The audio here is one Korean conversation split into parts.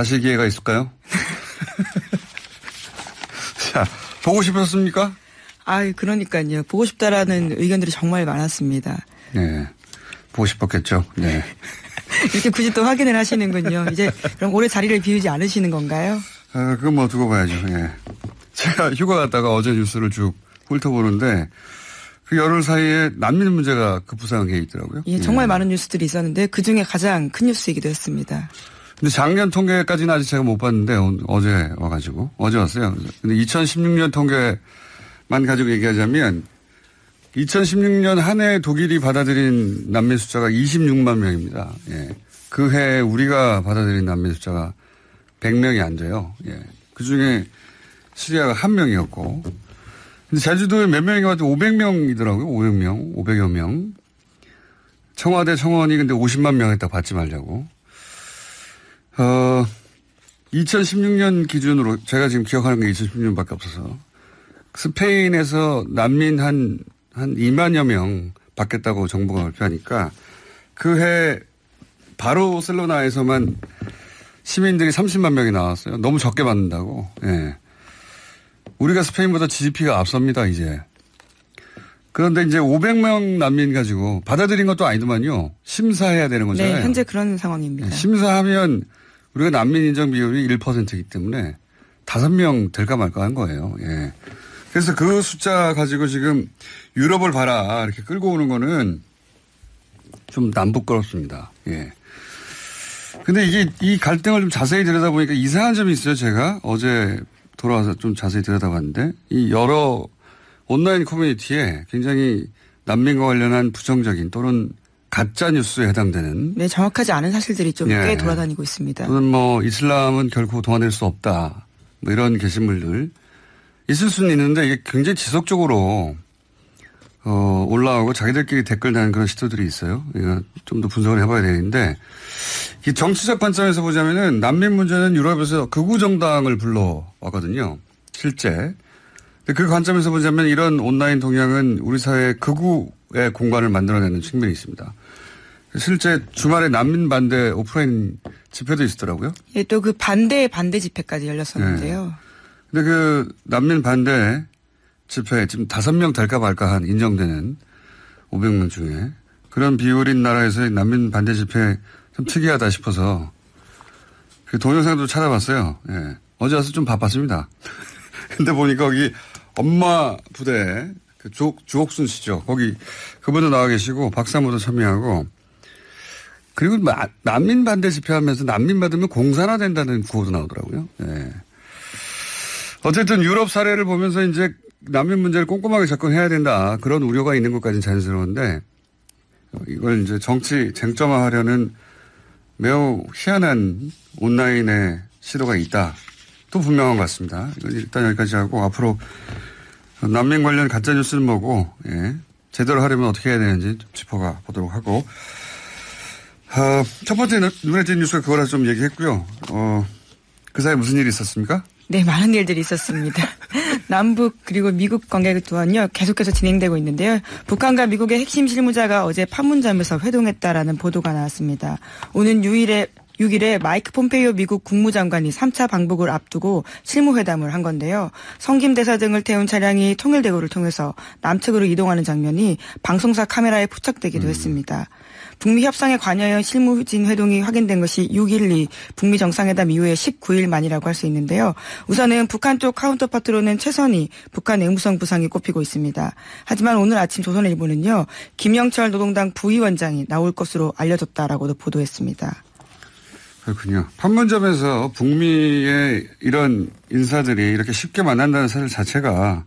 다시 기회가 있을까요? 자, 보고 싶었습니까? 그러니까요. 보고 싶다라는 의견들이 정말 많았습니다. 네. 보고 싶었겠죠. 네. 이렇게 굳이 또 확인을 하시는군요. 이제 그럼 올해 자리를 비우지 않으시는 건가요? 그건 뭐 두고 봐야죠. 예. 제가 휴가 갔다가 어제 뉴스를 쭉 훑어보는데 그 열흘 사이에 난민 문제가 급부상해 있더라고요. 예, 정말 많은 뉴스들이 있었는데 그중에 가장 큰 뉴스이기도 했습니다. 근데 작년 통계까지는 아직 제가 못 봤는데 어제 와가지고 어제 왔어요. 근데 2016년 통계만 가지고 얘기하자면 2016년 한 해 독일이 받아들인 난민 숫자가 26만 명입니다. 예. 그 해 우리가 받아들인 난민 숫자가 100명이 안 돼요. 예. 그 중에 시리아가 1명이었고. 근데 제주도에 몇 명이 왔더니 500명이더라고요. 500명, 500여 명. 청와대 청원이 근데 50만 명 했다 받지 말자고. 2016년 기준으로 제가 지금 기억하는 게 2016년밖에 없어서 스페인에서 난민 한 2만여 명 받겠다고 정부가 발표하니까 그 해 바르셀로나에서만 시민들이 30만 명이 나왔어요. 너무 적게 받는다고. 예. 우리가 스페인보다 GDP가 앞섭니다, 이제. 그런데 이제 500명 난민 가지고 받아들인 것도 아니더만요. 심사해야 되는 거잖아요. 네, 현재 그런 상황입니다. 네, 심사하면 우리가 난민 인정 비율이 1%이기 때문에 5명 될까 말까 한 거예요. 예. 그래서 그 숫자 가지고 지금 유럽을 봐라 이렇게 끌고 오는 거는 좀 남부끄럽습니다. 예. 근데 이 갈등을 좀 자세히 들여다보니까 이상한 점이 있어요. 제가 어제 돌아와서 좀 자세히 들여다봤는데 이 여러 온라인 커뮤니티에 굉장히 난민과 관련한 부정적인 또는 가짜 뉴스에 해당되는. 네, 정확하지 않은 사실들이 좀 꽤 예. 돌아다니고 있습니다. 또는 뭐 이슬람은 결코 동화될 수 없다. 뭐 이런 게시물들 있을 수는 있는데 이게 굉장히 지속적으로 올라오고 자기들끼리 댓글 다는 그런 시도들이 있어요. 이거 좀 더 분석을 해봐야 되는데 이 정치적 관점에서 보자면은 난민 문제는 유럽에서 극우 정당을 불러왔거든요. 실제. 그 관점에서 보자면 이런 온라인 동향은 우리 사회의 극우의 공간을 만들어내는 측면이 있습니다. 실제 주말에 난민 반대 오프라인 집회도 있었더라고요. 예, 또 그 반대 집회까지 열렸었는데요. 네. 근데 그 난민 반대 집회 지금 5명 될까 말까 한 인정되는 500명 중에 그런 비율인 나라에서의 난민 반대 집회 좀 특이하다 싶어서 그 동영상도 찾아봤어요. 예. 어제 와서 좀 바빴습니다. 근데 보니까 거기 엄마 부대 그 주옥순 씨죠. 거기 그분도 나와 계시고 박사모도 참여하고 그리고 난민 반대 집회하면서 난민 받으면 공산화 된다는 구호도 나오더라고요. 예. 어쨌든 유럽 사례를 보면서 이제 난민 문제를 꼼꼼하게 접근해야 된다. 그런 우려가 있는 것까지는 자연스러운데 이걸 이제 정치 쟁점화하려는 매우 희한한 온라인의 시도가 있다. 또 분명한 것 같습니다. 이건 일단 여기까지 하고 앞으로 난민 관련 가짜뉴스는 뭐고 제대로 하려면 어떻게 해야 되는지 좀 짚어가 보도록 하고 첫 번째 눈에 띄는 뉴스가 그거라 좀 얘기했고요. 그 사이에 무슨 일이 있었습니까? 네, 많은 일들이 있었습니다. 남북 그리고 미국 관계 또한요 계속해서 진행되고 있는데요. 북한과 미국의 핵심 실무자가 어제 판문점에서 회동했다라는 보도가 나왔습니다. 오는 6일에 마이크 폼페이오 미국 국무장관이 3차 방북을 앞두고 실무회담을 한 건데요. 성김대사 등을 태운 차량이 통일대로를 통해서 남측으로 이동하는 장면이 방송사 카메라에 포착되기도 했습니다. 북미 협상에 관여한 실무진 회동이 확인된 것이 6.12 북미 정상회담 이후에 19일 만이라고 할 수 있는데요. 우선은 북한 쪽 카운터파트로는 최선희 북한 내무성 부상이 꼽히고 있습니다. 하지만 오늘 아침 조선일보는요. 김영철 노동당 부위원장이 나올 것으로 알려졌다라고도 보도했습니다. 그렇군요. 판문점에서 북미의 이런 인사들이 이렇게 쉽게 만난다는 사실 자체가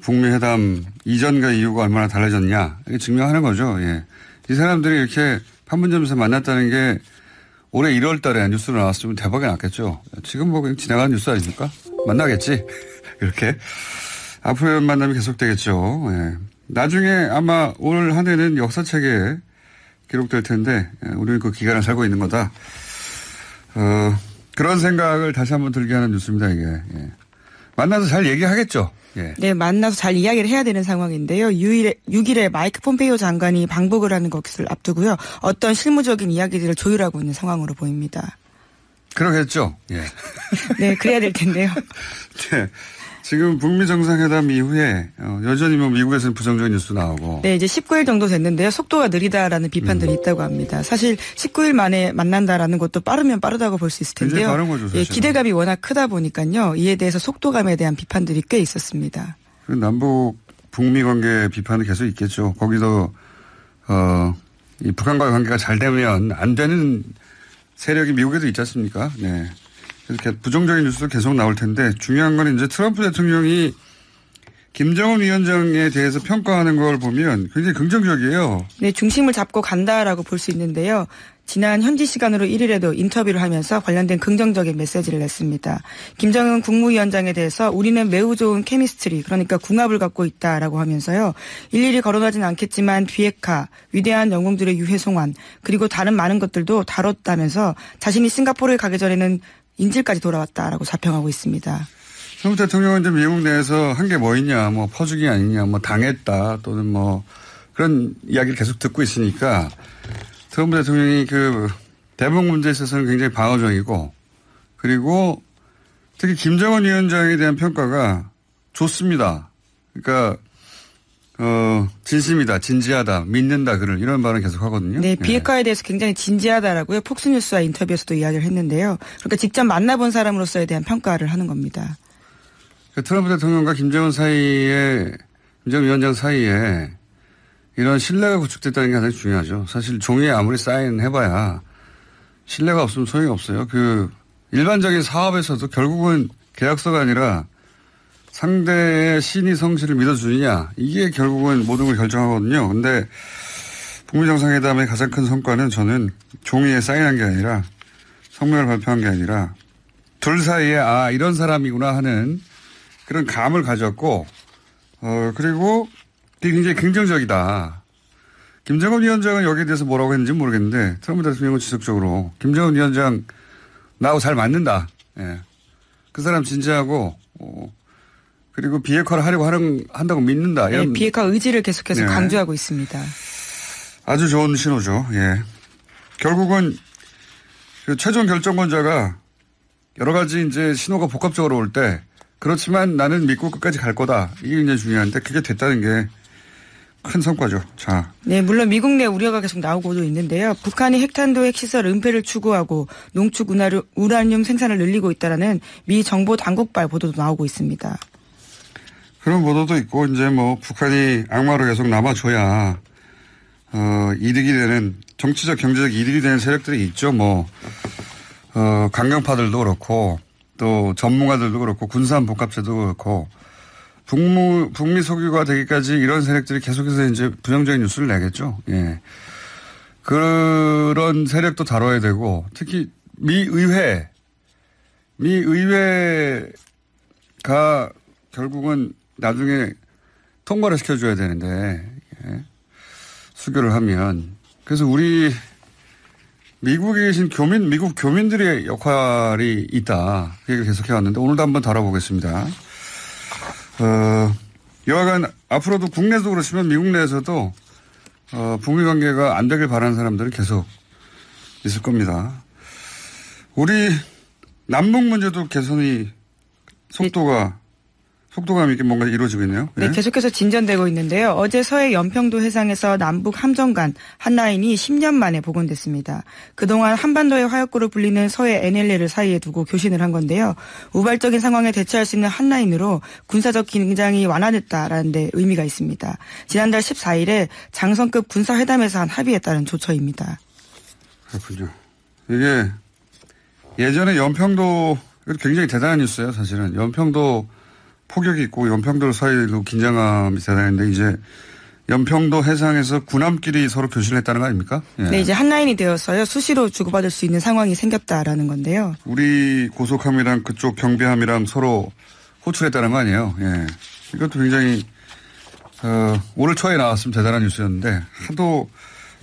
북미 회담 이전과 이후가 얼마나 달라졌냐 이게 증명하는 거죠. 예. 이 사람들이 이렇게 판문점에서 만났다는 게 올해 1월 달에 뉴스로 나왔으면 대박이 났겠죠. 지금 뭐 그냥 지나가는 뉴스 아닙니까? 만나겠지. 이렇게. 앞으로 이런 만남이 계속되겠죠. 예. 나중에 아마 올 한 해는 역사책에 기록될 텐데 우리는 그 기간을 살고 있는 거다. 그런 생각을 다시 한번 들게 하는 뉴스입니다. 이게. 예. 만나서 잘 얘기하겠죠. 예. 네, 만나서 잘 이야기를 해야 되는 상황인데요. 6일에 마이크 폼페이오 장관이 방북을 하는 것을 앞두고요. 어떤 실무적인 이야기들을 조율하고 있는 상황으로 보입니다. 그러겠죠. 예. 네, 그래야 될 텐데요. 네. 지금 북미 정상회담 이후에 여전히 뭐 미국에서는 부정적인 뉴스 나오고. 네, 이제 19일 정도 됐는데요. 속도가 느리다라는 비판들이 있다고 합니다. 사실 19일 만에 만난다라는 것도 빠르면 빠르다고 볼 수 있을 텐데요. 굉장히 빠른 거죠, 사실. 예, 기대감이 워낙 크다 보니까요. 이에 대해서 속도감에 대한 비판들이 꽤 있었습니다. 남북 북미 관계 비판은 계속 있겠죠. 거기도 이 북한과의 관계가 잘 되면 안 되는 세력이 미국에도 있지 않습니까? 네. 이렇게 부정적인 뉴스도 계속 나올 텐데 중요한 건 이제 트럼프 대통령이 김정은 위원장에 대해서 평가하는 걸 보면 굉장히 긍정적이에요. 네, 중심을 잡고 간다라고 볼 수 있는데요. 지난 현지 시간으로 1일에도 인터뷰를 하면서 관련된 긍정적인 메시지를 냈습니다. 김정은 국무위원장에 대해서 우리는 매우 좋은 케미스트리, 그러니까 궁합을 갖고 있다라고 하면서요. 일일이 거론하진 않겠지만 비핵화, 위대한 영웅들의 유해 송환, 그리고 다른 많은 것들도 다뤘다면서 자신이 싱가포르에 가기 전에는 인질까지 돌아왔다라고 자평하고 있습니다. 트럼프 대통령은 이제 미국 내에서 한 게 뭐 있냐, 뭐 퍼주기 아니냐, 뭐 당했다 또는 뭐 그런 이야기를 계속 듣고 있으니까 트럼프 대통령이 그 대북 문제에 있어서는 굉장히 방어적이고 그리고 특히 김정은 위원장에 대한 평가가 좋습니다. 그러니까 진심이다, 진지하다, 믿는다 그를 이런 말은 계속 하거든요. 네, 비핵화에 대해서 굉장히 진지하다라고요. 폭스뉴스와 인터뷰에서도 이야기를 했는데요. 그러니까 직접 만나본 사람으로서에 대한 평가를 하는 겁니다. 트럼프 대통령과 김정은 위원장 사이에 이런 신뢰가 구축됐다는 게 가장 중요하죠. 사실 종이에 아무리 사인해봐야 신뢰가 없으면 소용이 없어요. 그 일반적인 사업에서도 결국은 계약서가 아니라 상대의 신의 성실을 믿어주느냐 이게 결국은 모든 걸 결정하거든요. 근데 북미 정상회담의 가장 큰 성과는 저는 종이에 사인한 게 아니라 성명을 발표한 게 아니라 둘 사이에 이런 사람이구나 하는 그런 감을 가졌고 그리고 그게 굉장히 긍정적이다. 김정은 위원장은 여기에 대해서 뭐라고 했는지 모르겠는데 트럼프 대통령은 지속적으로 김정은 위원장 나하고 잘 맞는다. 예. 그 사람 진지하고 그리고 비핵화를 하려고 한다고 믿는다. 네, 비핵화 의지를 계속해서 네. 강조하고 있습니다. 아주 좋은 신호죠. 예. 결국은 그 최종 결정권자가 여러 가지 이제 신호가 복합적으로 올 때 그렇지만 나는 믿고 끝까지 갈 거다. 이게 굉장히 중요한데 그게 됐다는 게 큰 성과죠. 자. 네, 물론 미국 내 우려가 계속 나오고도 있는데요. 북한이 핵탄두 핵시설 은폐를 추구하고 농축 우라늄 생산을 늘리고 있다라는 미 정보 당국발 보도도 나오고 있습니다. 그런 보도도 있고 이제 뭐 북한이 악마로 계속 남아줘야 이득이 되는 정치적 경제적 이득이 되는 세력들이 있죠. 뭐 강경파들도 그렇고 또 전문가들도 그렇고 군산 복합체도 그렇고 북미 소규가 되기까지 이런 세력들이 계속해서 이제 부정적인 뉴스를 내겠죠. 예. 그런 세력도 다뤄야 되고 특히 미 의회가 결국은 나중에 통과를 시켜줘야 되는데 수교를 하면 그래서 우리 미국에 계신 미국 교민들의 역할이 있다. 그 얘기를 계속해 왔는데 오늘도 한번 다뤄보겠습니다. 여하간 앞으로도 국내도 그렇지만 미국 내에서도 북미 관계가 안 되길 바라는 사람들은 계속 있을 겁니다. 우리 남북 문제도 개선이 속도감 있게 뭔가 이루어지고 있네요. 네, 네. 계속해서 진전되고 있는데요. 어제 서해 연평도 해상에서 남북 함정 간 한라인이 10년 만에 복원됐습니다. 그동안 한반도의 화약고로 불리는 서해 NLL을 사이에 두고 교신을 한 건데요. 우발적인 상황에 대처할 수 있는 한라인으로 군사적 긴장이 완화됐다라는 데 의미가 있습니다. 지난달 14일에 장성급 군사회담에서 한 합의에 따른 조처입니다. 그렇군요. 이게 예전에 연평도 굉장히 대단한 뉴스예요. 사실은 연평도 폭격이 있고 연평도 사이로 긴장감이 대단한데 이제 연평도 해상에서 군함끼리 서로 교신을 했다는 거 아닙니까? 예. 네, 이제 한라인이 되어서요. 수시로 주고받을 수 있는 상황이 생겼다라는 건데요. 우리 고속함이랑 그쪽 경비함이랑 서로 호출했다는 거 아니에요? 예. 이것도 굉장히 오늘 초에 나왔으면 대단한 뉴스였는데 하도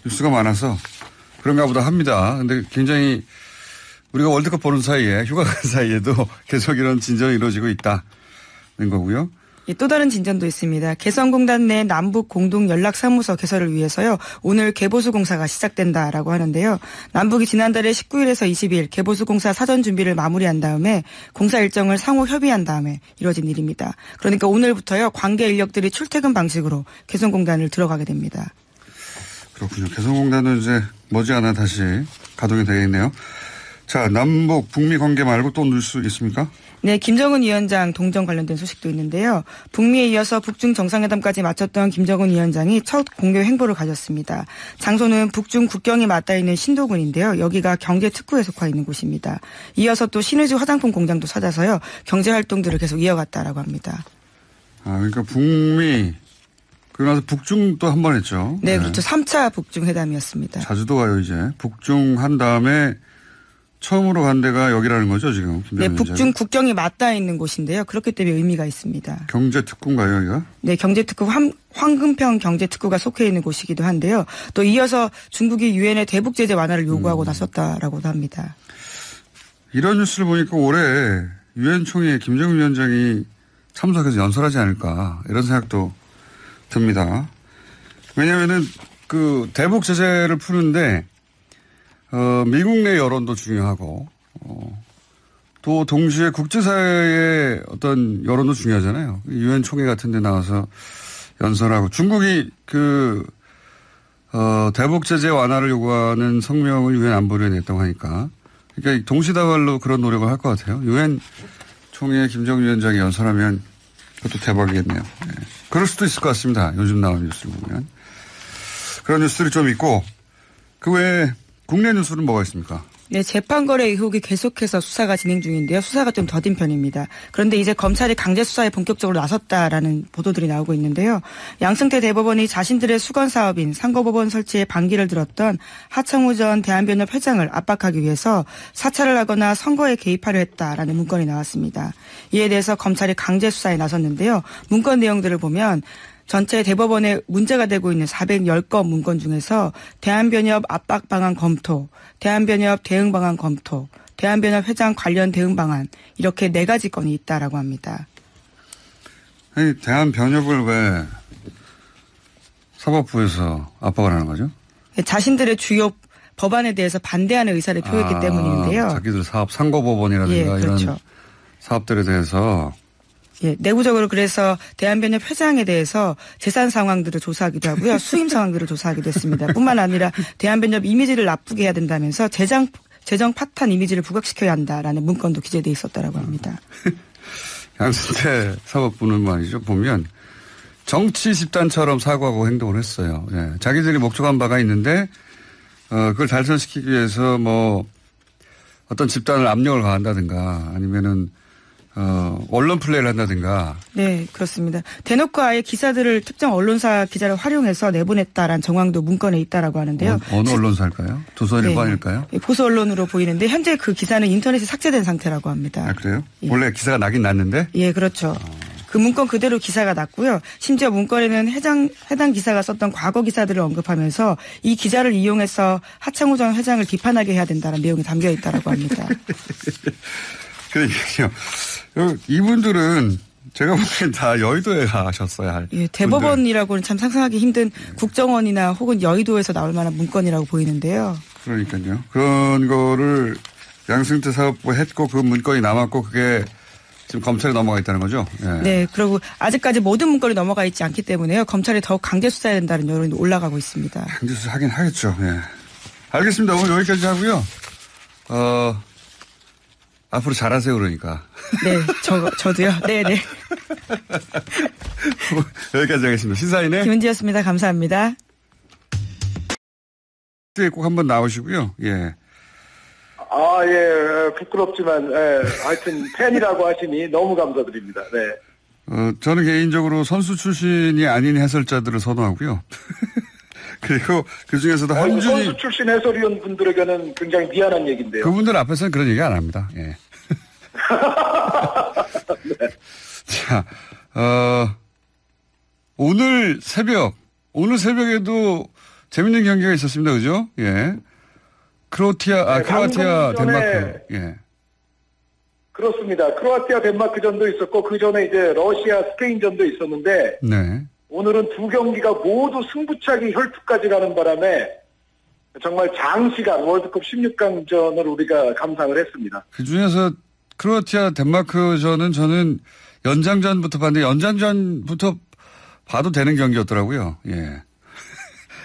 뉴스가 많아서 그런가 보다 합니다. 근데 굉장히 우리가 월드컵 보는 사이에 휴가 간 사이에도 계속 이런 진전이 이루어지고 있다는 거고요. 예, 또 다른 진전도 있습니다. 개성공단 내 남북 공동 연락사무소 개설을 위해서요. 오늘 개보수 공사가 시작된다라고 하는데요. 남북이 지난달에 19일에서 20일 개보수 공사 사전 준비를 마무리한 다음에 공사 일정을 상호 협의한 다음에 이뤄진 일입니다. 그러니까 오늘부터요. 관계 인력들이 출퇴근 방식으로 개성공단을 들어가게 됩니다. 그렇군요. 개성공단은 이제 머지않아 다시 가동이 되겠네요. 자, 남북 북미 관계 말고 또 뉴스 있습니까? 네, 김정은 위원장 동정 관련된 소식도 있는데요. 북미에 이어서 북중 정상회담까지 마쳤던 김정은 위원장이 첫 공개 행보를 가졌습니다. 장소는 북중 국경이 맞닿아 있는 신도군인데요. 여기가 경제특구에 속해 있는 곳입니다. 이어서 또 신의주 화장품 공장도 찾아서요. 경제활동들을 계속 이어갔다라고 합니다. 아, 그러니까 북미, 그러고 나서 북중 또 한 번 했죠. 네, 그렇죠. 3차 북중 회담이었습니다. 자주도 가요, 이제. 북중 한 다음에 처음으로 간 데가 여기라는 거죠, 지금. 네, 북중 국경이 맞닿아 있는 곳인데요. 그렇기 때문에 의미가 있습니다. 경제특구인가요, 여기가? 네, 경제특구 황금평 경제특구가 속해 있는 곳이기도 한데요. 또 이어서 중국이 유엔의 대북 제재 완화를 요구하고 나섰다라고도 합니다. 이런 뉴스를 보니까 올해 유엔 총회에 김정은 위원장이 참석해서 연설하지 않을까 이런 생각도 듭니다. 왜냐하면은 그 대북 제재를 푸는데 미국 내 여론도 중요하고, 또 동시에 국제사회의 어떤 여론도 중요하잖아요. 유엔 총회 같은 데 나와서 연설하고, 중국이 대북 제재 완화를 요구하는 성명을 유엔 안보리에 냈다고 하니까, 그러니까 동시다발로 그런 노력을 할 것 같아요. 유엔 총회 김정은 위원장이 연설하면 그것도 대박이겠네요. 네. 그럴 수도 있을 것 같습니다. 요즘 나오는 뉴스를 보면. 그런 뉴스들이 좀 있고, 그 외에 국내 뉴스는 뭐가 있습니까? 네, 재판거래 의혹이 계속해서 수사가 진행 중인데요. 수사가 좀 더딘 편입니다. 그런데 이제 검찰이 강제 수사에 본격적으로 나섰다라는 보도들이 나오고 있는데요. 양승태 대법원이 자신들의 수건 사업인 상고법원 설치에 반기를 들었던 하창우 전 대한변협 회장을 압박하기 위해서 사찰을 하거나 선거에 개입하려 했다라는 문건이 나왔습니다. 이에 대해서 검찰이 강제 수사에 나섰는데요. 문건 내용들을 보면 전체 대법원에 문제가 되고 있는 410건 문건 중에서 대한변협 압박 방안 검토, 대한변협 대응 방안 검토, 대한변협 회장 관련 대응 방안 이렇게 4가지 건이 있다라고 합니다. 아니, 대한변협을 왜 사법부에서 압박을 하는 거죠? 자신들의 주요 법안에 대해서 반대하는 의사를 표했기 때문인데요. 자기들 사업 상고법원이라든가 그렇죠. 이런 사업들에 대해서. 예, 내부적으로 그래서 대한변협 회장에 대해서 재산 상황들을 조사하기도 하고요. 수임 상황들을 조사하기도 했습니다. 뿐만 아니라 대한변협 이미지를 나쁘게 해야 된다면서 재정 파탄 이미지를 부각시켜야 한다라는 문건도 기재돼 있었다라고 합니다. 양승태 사법부는 말이죠. 보면 정치 집단처럼 사고하고 행동을 했어요. 예, 자기들이 목적한 바가 있는데 그걸 달성시키기 위해서 뭐 어떤 집단을 압력을 가한다든가 아니면은 언론 플레이를 한다든가. 네, 그렇습니다. 대놓고 아예 기사들을 특정 언론사 기자를 활용해서 내보냈다라는 정황도 문건에 있다라고 하는데요. 어느 언론사일까요? 조선일보일까요? 네, 보수 언론으로 보이는데 현재 그 기사는 인터넷에 삭제된 상태라고 합니다. 아, 그래요? 예. 원래 기사가 나긴 났는데? 예, 그렇죠. 그 문건 그대로 기사가 났고요. 심지어 문건에는 해당 기사가 썼던 과거 기사들을 언급하면서 이 기자를 이용해서 하창우 전 회장을 비판하게 해야 된다는 내용이 담겨 있다라고 합니다. 그러니까요. 이분들은 제가 보기엔 다 여의도에 가셨어야 할. 예, 대법원이라고는 참 상상하기 힘든 국정원이나 혹은 여의도에서 나올 만한 문건이라고 보이는데요. 그러니까요. 그런 거를 양승태 사업부 했고 그 문건이 남았고 그게 지금 검찰에 넘어가 있다는 거죠? 예. 네. 그리고 아직까지 모든 문건이 넘어가 있지 않기 때문에요. 검찰이 더욱 강제 수사해야 된다는 여론이 올라가고 있습니다. 강제 수사 하긴 하겠죠. 예. 알겠습니다. 오늘 여기까지 하고요. 앞으로 잘하세요, 그러니까. 네, 저도요. 네네. 여기까지 하겠습니다. 시사인의 김은지였습니다. 감사합니다. 꼭 한번 나오시고요. 예. 예, 부끄럽지만, 하여튼, 팬이라고 하시니 너무 감사드립니다. 네. 저는 개인적으로 선수 출신이 아닌 해설자들을 선호하고요. 그리고 그 중에서도 한준희. 선수 출신 해설위원 분들에게는 굉장히 미안한 얘기인데요. 그분들 앞에서는 그런 얘기 안 합니다. 예. 네. 자, 오늘 새벽에도 재밌는 경기가 있었습니다. 그죠? 예. 크로아티아, 덴마크. 예. 그렇습니다. 크로아티아 덴마크전도 있었고 그 전에 이제 러시아 스페인전도 있었는데 네. 오늘은 두 경기가 모두 승부차기 혈투까지 가는 바람에 정말 장시간 월드컵 16강전을 우리가 감상을 했습니다. 그중에서 크로아티아 덴마크전은 저는 연장전부터 봤는데 연장전부터 봐도 되는 경기였더라고요. 예.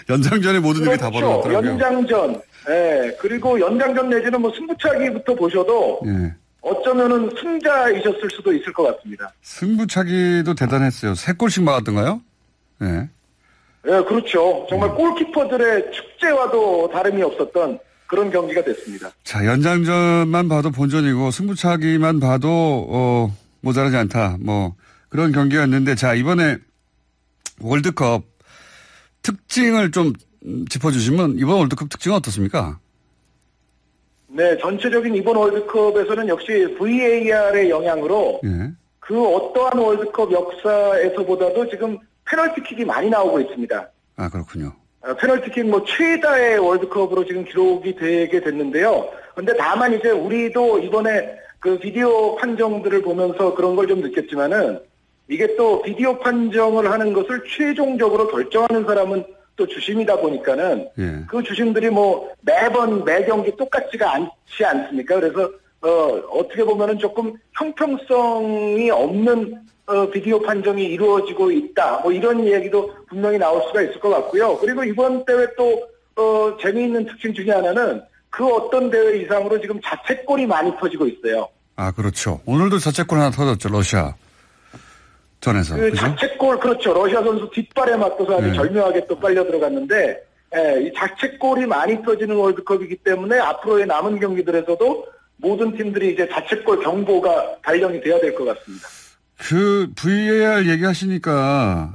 연장전에 모든 일이 다 벌어졌더라고요. 연장전. 예. 그리고 연장전 내지는 뭐 승부차기부터 보셔도 예. 어쩌면은 승자이셨을 수도 있을 것 같습니다. 승부차기도 대단했어요. 3골씩 막았던가요? 예. 예, 그렇죠. 정말 골키퍼들의 축제와도 다름이 없었던 그런 경기가 됐습니다. 자, 연장전만 봐도 본전이고 승부차기만 봐도 모자라지 않다. 뭐 그런 경기였는데 자, 이번에 월드컵 특징을 좀 짚어주시면 이번 월드컵 특징은 어떻습니까? 네, 전체적인 이번 월드컵에서는 역시 VAR의 영향으로 예. 그 어떠한 월드컵 역사에서보다도 지금 페널티킥이 많이 나오고 있습니다. 아, 그렇군요. 페널티킥 뭐 최다의 월드컵으로 지금 기록이 되게 됐는데요. 근데 다만 이제 우리도 이번에 그 비디오 판정들을 보면서 그런 걸 좀 느꼈지만은 이게 또 비디오 판정을 하는 것을 최종적으로 결정하는 사람은 또 주심이다 보니까는 예. 그 주심들이 뭐 매번 매 경기 똑같지가 않지 않습니까? 그래서 어떻게 보면은 조금 형평성이 없는 비디오 판정이 이루어지고 있다. 뭐 이런 얘기도 분명히 나올 수가 있을 것 같고요. 그리고 이번 대회 또 재미있는 특징 중에 하나는 그 어떤 대회 이상으로 지금 자책골이 많이 터지고 있어요. 아, 그렇죠. 오늘도 자책골 하나 터졌죠. 러시아 전에서. 그 그죠? 자책골 그렇죠. 러시아 선수 뒷발에 맞고서 아주 네. 절묘하게 또 빨려 들어갔는데 이 자책골이 많이 터지는 월드컵이기 때문에 앞으로의 남은 경기들에서도 모든 팀들이 이제 자책골 경보가 발령이 돼야 될 것 같습니다. 그 VAR 얘기하시니까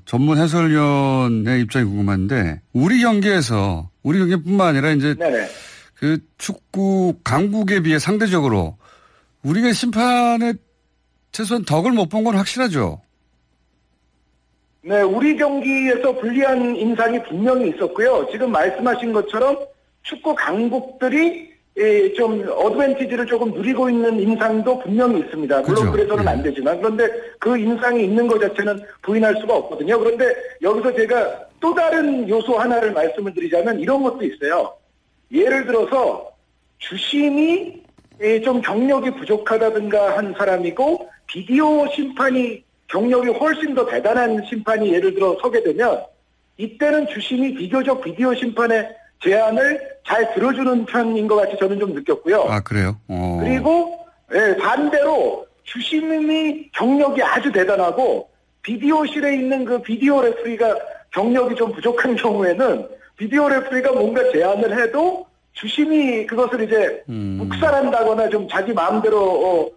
전문 해설위원의 입장이 궁금한데 우리 경기뿐만 아니라 이제 네네. 그 축구 강국에 비해 상대적으로 우리가 심판에 최소한 덕을 못 본 건 확실하죠. 네, 우리 경기에서 불리한 인상이 분명히 있었고요. 지금 말씀하신 것처럼 축구 강국들이 좀 어드밴티지를 조금 누리고 있는 인상도 분명히 있습니다. 물론 그죠. 그래서는 안 되지만 그런데 그 인상이 있는 것 자체는 부인할 수가 없거든요. 그런데 여기서 제가 또 다른 요소 하나를 말씀을 드리자면 이런 것도 있어요. 예를 들어서 주심이 좀 경력이 부족하다든가 한 사람이고 비디오 심판이 경력이 훨씬 더 대단한 심판이 예를 들어 서게 되면 이때는 주심이 비교적 비디오 심판의 제안을 잘 들어주는 편인 것 같이 저는 좀 느꼈고요. 아, 그래요? 그리고 반대로 주심이 경력이 아주 대단하고 비디오실에 있는 그 비디오 레프리가 경력이 좀 부족한 경우에는 비디오 레프리가 뭔가 제안을 해도 주심이 그것을 이제 묵살한다거나 좀 자기 마음대로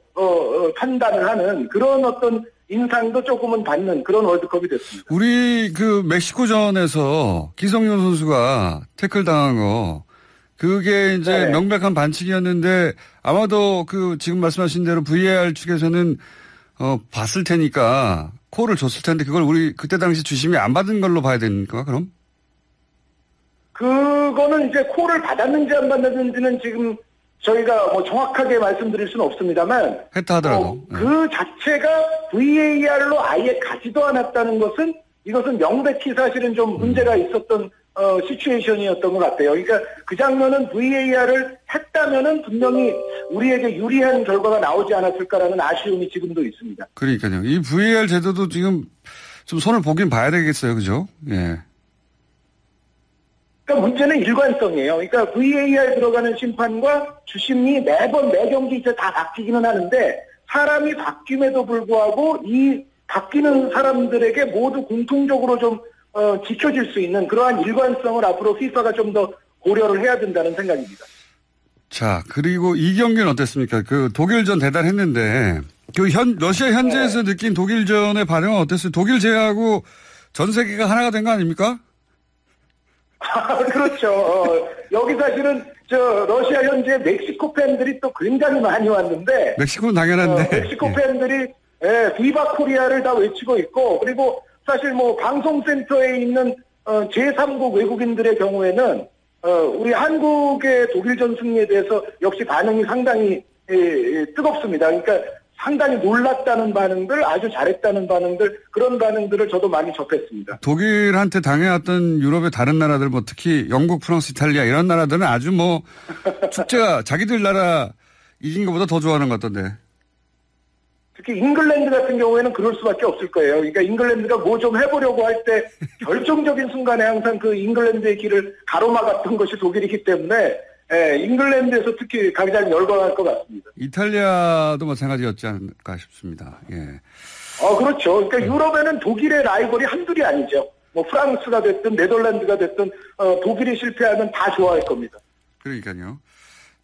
판단을 하는 그런 어떤 인상도 조금은 받는 그런 월드컵이 됐습니다. 우리 그 멕시코전에서 기성용 선수가 태클 당한 거 그게 이제 네. 명백한 반칙이었는데 아마도 그 지금 말씀하신 대로 VAR 측에서는 봤을 테니까 콜을 줬을 텐데 그걸 우리 그때 당시 주심이 안 받은 걸로 봐야 되니까 그럼? 그거는 이제 콜을 받았는지 안 받았는지는 지금 저희가 뭐 정확하게 말씀드릴 수는 없습니다만 했다 하더라도. 그 자체가 VAR로 아예 가지도 않았다는 것은 이것은 명백히 사실은 좀 문제가 있었던 시츄에이션이었던 것 같아요. 그러니까 그 장면은 VAR을 했다면은 분명히 우리에게 유리한 결과가 나오지 않았을까라는 아쉬움이 지금도 있습니다. 그러니까요. 이 VAR 제도도 지금 좀 손을 보긴 봐야 되겠어요. 그죠? 예. 그러니까 문제는 일관성이에요. 그러니까 VAR 들어가는 심판과 주심이 매번 매 경기 이제 다 바뀌기는 하는데 사람이 바뀜에도 불구하고 이 바뀌는 사람들에게 모두 공통적으로 좀 지켜질 수 있는 그러한 일관성을 앞으로 FIFA가 좀 더 고려를 해야 된다는 생각입니다. 자, 그리고 이 경기는 어땠습니까? 그 독일전 대단했는데 그 러시아 현지에서 느낀 독일전의 반응은 어땠어요? 독일 제외하고 전 세계가 하나가 된 거 아닙니까? 그렇죠. 여기 사실은 러시아 현지에 멕시코 팬들이 또 굉장히 많이 왔는데 멕시코는 당연한데. 멕시코 팬들이 비바 코리아를 다 외치고 있고 그리고 사실 뭐 방송센터에 있는 제3국 외국인들의 경우에는 우리 한국의 독일전 승리에 대해서 역시 반응이 상당히 뜨겁습니다. 그러니까 상당히 놀랐다는 반응들, 아주 잘했다는 반응들, 그런 반응들을 저도 많이 접했습니다. 독일한테 당해왔던 유럽의 다른 나라들, 뭐 특히 영국, 프랑스, 이탈리아 이런 나라들은 아주 뭐 축제가 자기들 나라 이긴 것보다 더 좋아하는 것 같던데. 특히 잉글랜드 같은 경우에는 그럴 수밖에 없을 거예요. 그러니까 잉글랜드가 뭐 좀 해보려고 할 때 결정적인 순간에 항상 그 잉글랜드의 길을 가로막았던 것이 독일이기 때문에 잉글랜드에서 특히 가장 열광할 것 같습니다. 이탈리아도 마찬가지였지 않을까 싶습니다. 예. 그렇죠. 그러니까 유럽에는 독일의 라이벌이 한둘이 아니죠. 뭐 프랑스가 됐든 네덜란드가 됐든 독일이 실패하면 다 좋아할 겁니다. 그러니까요.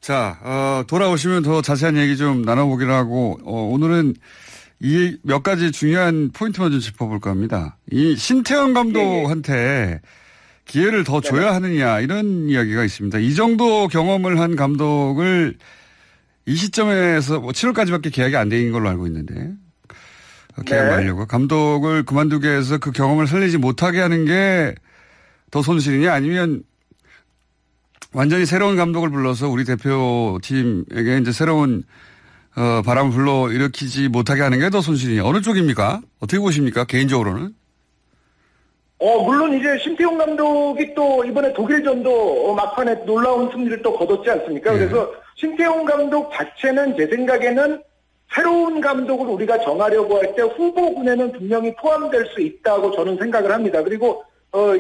자, 돌아오시면 더 자세한 얘기 좀 나눠보기로 하고, 오늘은 이 몇 가지 중요한 포인트만 좀 짚어볼까 합니다. 이 신태영 감독한테 기회를 더 줘야 하느냐, 이런 이야기가 있습니다. 이 정도 경험을 한 감독을 이 시점에서 뭐 7월까지밖에 계약이 안 된 걸로 알고 있는데, 계약 만료가 감독을 그만두게 해서 그 경험을 살리지 못하게 하는 게 더 손실이냐, 아니면 완전히 새로운 감독을 불러서 우리 대표팀에게 이제 새로운 바람을 불러 일으키지 못하게 하는 게 더 손실이냐. 어느 쪽입니까? 어떻게 보십니까? 개인적으로는? 물론 이제 신태용 감독이 또 이번에 독일전도 막판에 놀라운 승리를 또 거뒀지 않습니까? 네. 그래서 신태용 감독 자체는 제 생각에는 새로운 감독을 우리가 정하려고 할 때 후보군에는 분명히 포함될 수 있다고 저는 생각을 합니다. 그리고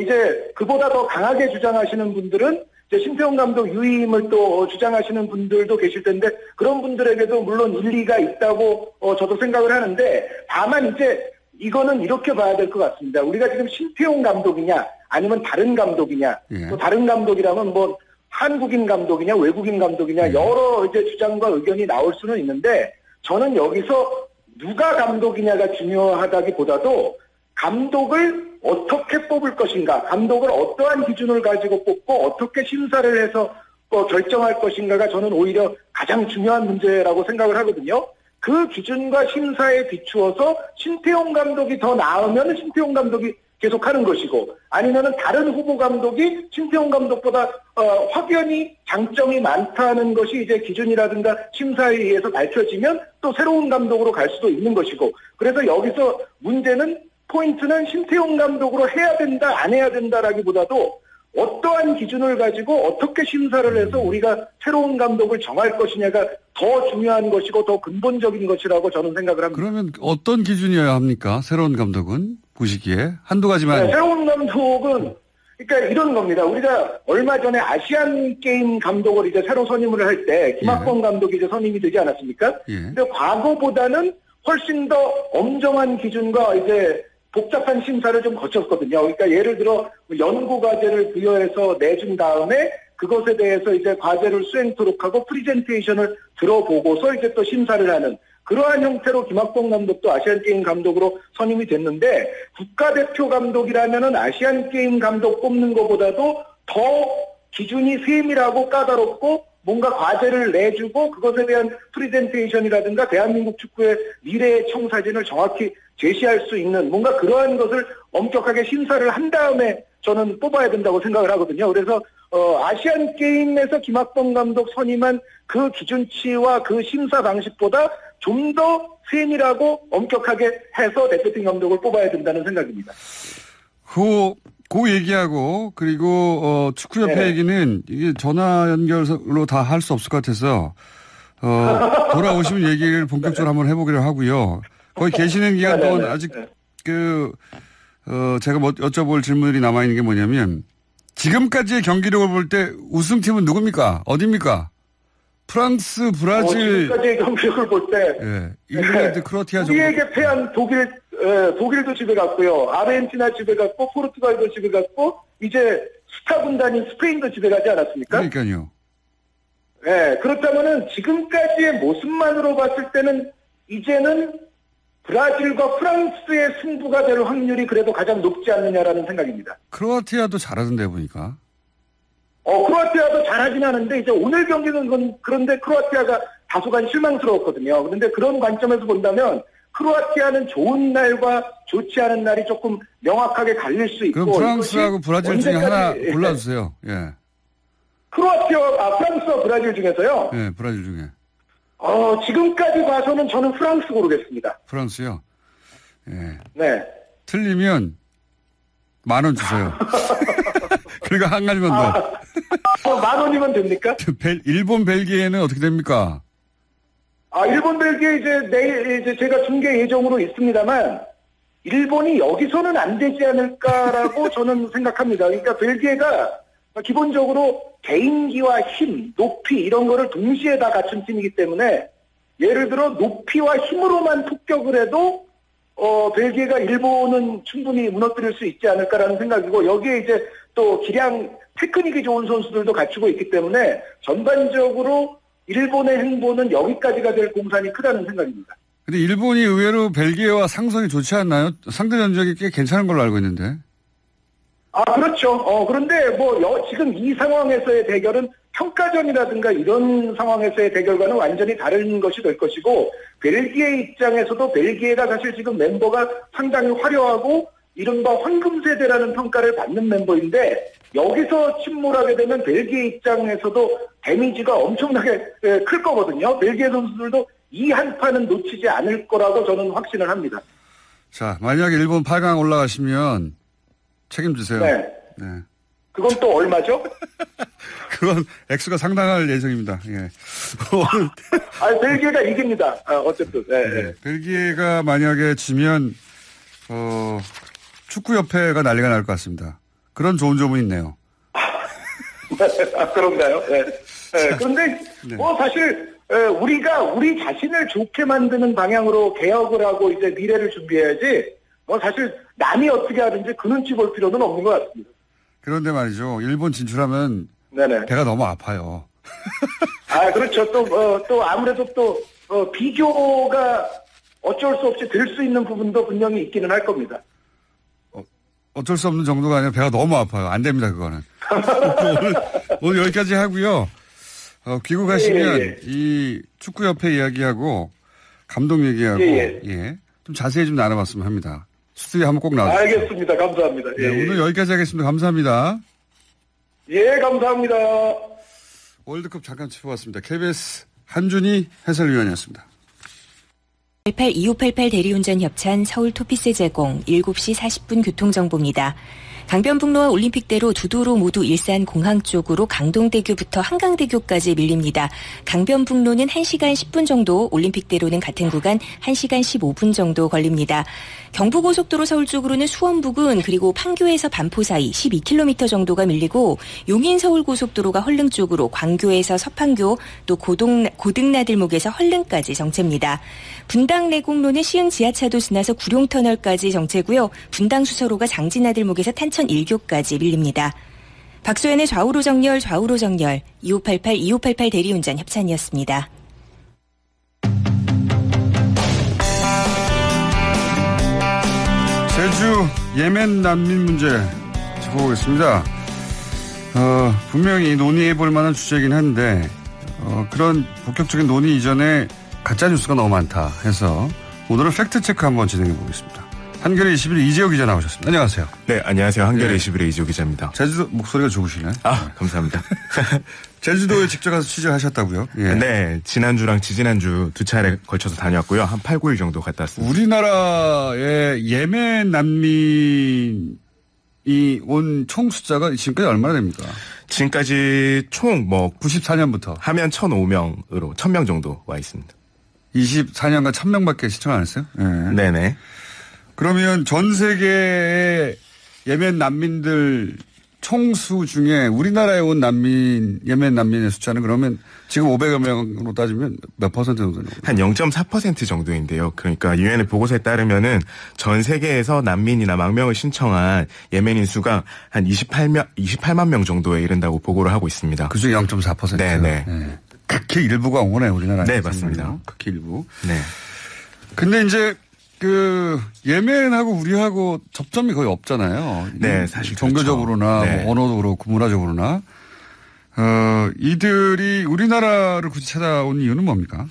이제 그보다 더 강하게 주장하시는 분들은 이제 신태용 감독 유임을 또 주장하시는 분들도 계실 텐데 그런 분들에게도 물론 일리가 있다고 저도 생각을 하는데 다만 이제 이거는 이렇게 봐야 될 것 같습니다. 우리가 지금 신태용 감독이냐 아니면 다른 감독이냐 또 다른 감독이라면 뭐 한국인 감독이냐 외국인 감독이냐 여러 이제 주장과 의견이 나올 수는 있는데 저는 여기서 누가 감독이냐가 중요하다기보다도 감독을 어떻게 뽑을 것인가, 감독을 어떠한 기준을 가지고 뽑고 어떻게 심사를 해서 결정할 것인가가 저는 오히려 가장 중요한 문제라고 생각을 하거든요. 그 기준과 심사에 비추어서 신태용 감독이 더 나으면 신태용 감독이 계속하는 것이고 아니면은 다른 후보 감독이 신태용 감독보다 확연히 장점이 많다는 것이 이제 기준이라든가 심사에 의해서 밝혀지면 또 새로운 감독으로 갈 수도 있는 것이고 그래서 여기서 문제는 포인트는 신태용 감독으로 해야 된다, 안 해야 된다라기보다도 어떠한 기준을 가지고 어떻게 심사를 해서 우리가 새로운 감독을 정할 것이냐가 더 중요한 것이고 더 근본적인 것이라고 저는 생각을 합니다. 그러면 어떤 기준이어야 합니까? 새로운 감독은 보시기에 한두 가지만. 네, 새로운 감독은 그러니까 이런 겁니다. 우리가 얼마 전에 아시안 게임 감독을 이제 새로 선임을 할 때 김학범 감독이 이제 선임이 되지 않았습니까? 근데 과거보다는 훨씬 더 엄정한 기준과 이제 복잡한 심사를 좀 거쳤거든요. 그러니까 예를 들어 연구 과제를 부여해서 내준 다음에 그것에 대해서 이제 과제를 수행토록 하고 프리젠테이션을 들어보고서 이제 또 심사를 하는 그러한 형태로 김학범 감독도 아시안게임 감독으로 선임이 됐는데 국가대표 감독이라면은 아시안게임 감독 뽑는 것보다도 더 기준이 세밀하고 까다롭고 뭔가 과제를 내주고 그것에 대한 프리젠테이션이라든가 대한민국 축구의 미래의 청사진을 정확히 제시할 수 있는 뭔가 그러한 것을 엄격하게 심사를 한 다음에 저는 뽑아야 된다고 생각을 하거든요. 그래서 아시안게임에서 김학범 감독 선임한 그 기준치와 그 심사 방식보다 좀 더 세밀하고 엄격하게 해서 대표팀 감독을 뽑아야 된다는 생각입니다. 그 얘기하고 그리고 축구협회 얘기는 이게 전화 연결로 다 할 수 없을 것 같아서 돌아오시면 얘기를 본격적으로 한번 해보기로 하고요. 거기 계시는 기간 동안 아직 제가 뭐 여쭤볼 질문들이 남아있는 게 뭐냐면 지금까지의 경기력을 볼 때 우승팀은 누굽니까? 어디입니까? 프랑스, 브라질. 지금까지의 경기력을 볼 때. 예. 잉글랜드, 크로아티아 정도. 우리에게 패한 독일도 집에 갔고요. 아르헨티나 집에 갔고, 포르투갈도 집에 갔고, 이제 스타 군단인 스페인도 집에 가지 않았습니까? 그러니까요. 예. 그렇다면은 지금까지의 모습만으로 봤을 때는 이제는 브라질과 프랑스의 승부가 될 확률이 그래도 가장 높지 않느냐라는 생각입니다. 크로아티아도 잘하던데 보니까. 크로아티아도 잘하진 않은데 이제 오늘 경기는 그런데 크로아티아가 다소간 실망스러웠거든요. 그런데 그런 관점에서 본다면 크로아티아는 좋은 날과 좋지 않은 날이 조금 명확하게 갈릴 수 있고. 그럼 프랑스하고 브라질 중에 하나 골라주세요. 예. 프랑스와 브라질 중에서요. 예, 브라질 중에. 지금까지 봐서는 저는 프랑스 고르겠습니다. 프랑스요? 예. 네. 틀리면 10,000원 주세요. 그리고 한 가지만 더. 10,000원이면 됩니까? 일본, 벨기에는 어떻게 됩니까? 일본, 벨기에 내일 제가 중계 예정으로 있습니다만, 일본이 여기서는 안 되지 않을까라고 저는 생각합니다. 그러니까 벨기에가 기본적으로 개인기와 힘, 높이 이런 거를 동시에 다 갖춘 팀이기 때문에 예를 들어 높이와 힘으로만 폭격을 해도 벨기에가 일본은 충분히 무너뜨릴 수 있지 않을까라는 생각이고 여기에 이제 또 기량 테크닉이 좋은 선수들도 갖추고 있기 때문에 전반적으로 일본의 행보는 여기까지가 될 공산이 크다는 생각입니다. 근데 일본이 의외로 벨기에와 상성이 좋지 않나요? 상대 전적이 꽤 괜찮은 걸로 알고 있는데. 그렇죠. 그런데 지금 이 상황에서의 대결은 평가전이라든가 이런 상황에서의 대결과는 완전히 다른 것이 될 것이고, 벨기에 입장에서도 벨기에가 사실 지금 멤버가 상당히 화려하고, 이른바 황금 세대라는 평가를 받는 멤버인데, 여기서 침몰하게 되면 벨기에 입장에서도 데미지가 엄청나게 클 거거든요. 벨기에 선수들도 이 한 판은 놓치지 않을 거라고 저는 확신을 합니다. 자, 만약에 일본 8강 올라가시면 책임지세요. 네. 네. 그건 또 얼마죠? 그건 액수가 상당할 예정입니다. 예. 벨기에가 이깁니다. 어쨌든. 네. 네. 벨기에가 만약에 지면 축구협회가 난리가 날 것 같습니다. 그런 좋은 점은 있네요. 그런가요? 네. 그런데 사실 우리가 우리 자신을 좋게 만드는 방향으로 개혁을 하고 이제 미래를 준비해야지. 사실 남이 어떻게 하든지 그 눈치 볼 필요는 없는 것 같습니다. 그런데 말이죠. 일본 진출하면 네네. 배가 너무 아파요. 그렇죠. 또 아무래도 또 비교가 어쩔 수 없이 될 수 있는 부분도 분명히 있기는 할 겁니다. 어쩔 수 없는 정도가 아니라 배가 너무 아파요. 안 됩니다, 그거는. 오늘 여기까지 하고요. 귀국하시면 이 축구협회 이야기하고 감독 얘기하고 좀 자세히 좀 나눠봤으면 합니다. 스튜디오에 한번 꼭 나와주세요. 알겠습니다. 감사합니다. 네, 오늘 여기까지 하겠습니다. 감사합니다. 감사합니다. 월드컵 잠깐 짚어봤습니다. KBS 한준희 해설위원이었습니다. 2588 대리운전 협찬 서울 토피스 제공 7시 40분 교통정보입니다. 강변북로와 올림픽대로 두 도로 모두 일산 공항 쪽으로 강동대교부터 한강대교까지 밀립니다. 강변북로는 1시간 10분 정도, 올림픽대로는 같은 구간 1시간 15분 정도 걸립니다. 경부고속도로 서울 쪽으로는 수원 부근 그리고 판교에서 반포 사이 12km 정도가 밀리고, 용인서울고속도로가 헐릉 쪽으로 광교에서 서판교 또 고등나들목에서 헐릉까지 정체입니다. 분당 내곡로는 시흥 지하차도 지나서 구룡터널까지 정체고요. 분당 수서로가 장진나들목에서 탄천 1교까지 밀립니다. 박소연의 좌우로 정렬 2588 대리운전 협찬이었습니다. 제주 예멘 난민 문제 짚어보겠습니다. 분명히 논의해볼 만한 주제이긴 한데 그런 본격적인 논의 이전에 가짜뉴스가 너무 많다 해서 오늘은 팩트체크 한번 진행해보겠습니다. 한겨레 21의 이재호 기자 나오셨습니다. 안녕하세요. 네, 안녕하세요. 한겨레 21의 이재호 기자입니다. 제주도 목소리가 좋으시네. 감사합니다. 제주도에 직접 가서 취재하셨다고요? 예. 네, 지난주랑 지지난주 두 차례 걸쳐서 다녀왔고요. 한 8, 9일 정도 갔다 왔습니다. 우리나라에 예멘 난민이 온 총 숫자가 지금까지 얼마나 됩니까? 지금까지 총 94년부터 하면 1,005명으로 1,000명 정도 와 있습니다. 24년간 1,000명밖에 신청 안 했어요? 네. 네네. 그러면 전 세계의 예멘 난민들 총수 중에 우리나라에 온 예멘 난민의 숫자는 그러면 지금 500여 명으로 따지면 몇 퍼센트 정도 되는 거예요? 한 0.4% 정도인데요. 그러니까 유엔의 보고서에 따르면은 전 세계에서 난민이나 망명을 신청한 예멘인 수가 한 28만 명 정도에 이른다고 보고를 하고 있습니다. 그중에 0.4%. 네네. 네. 극히 일부가 온 거네요, 우리나라에. 네, 맞습니다. 극히 일부. 네. 근데 이제 예멘하고 우리하고 접점이 거의 없잖아요. 네, 사실 종교적으로나 그렇죠. 네. 언어도 그렇고 문화적으로나. 이들이 우리나라를 굳이 찾아온 이유는 뭡니까?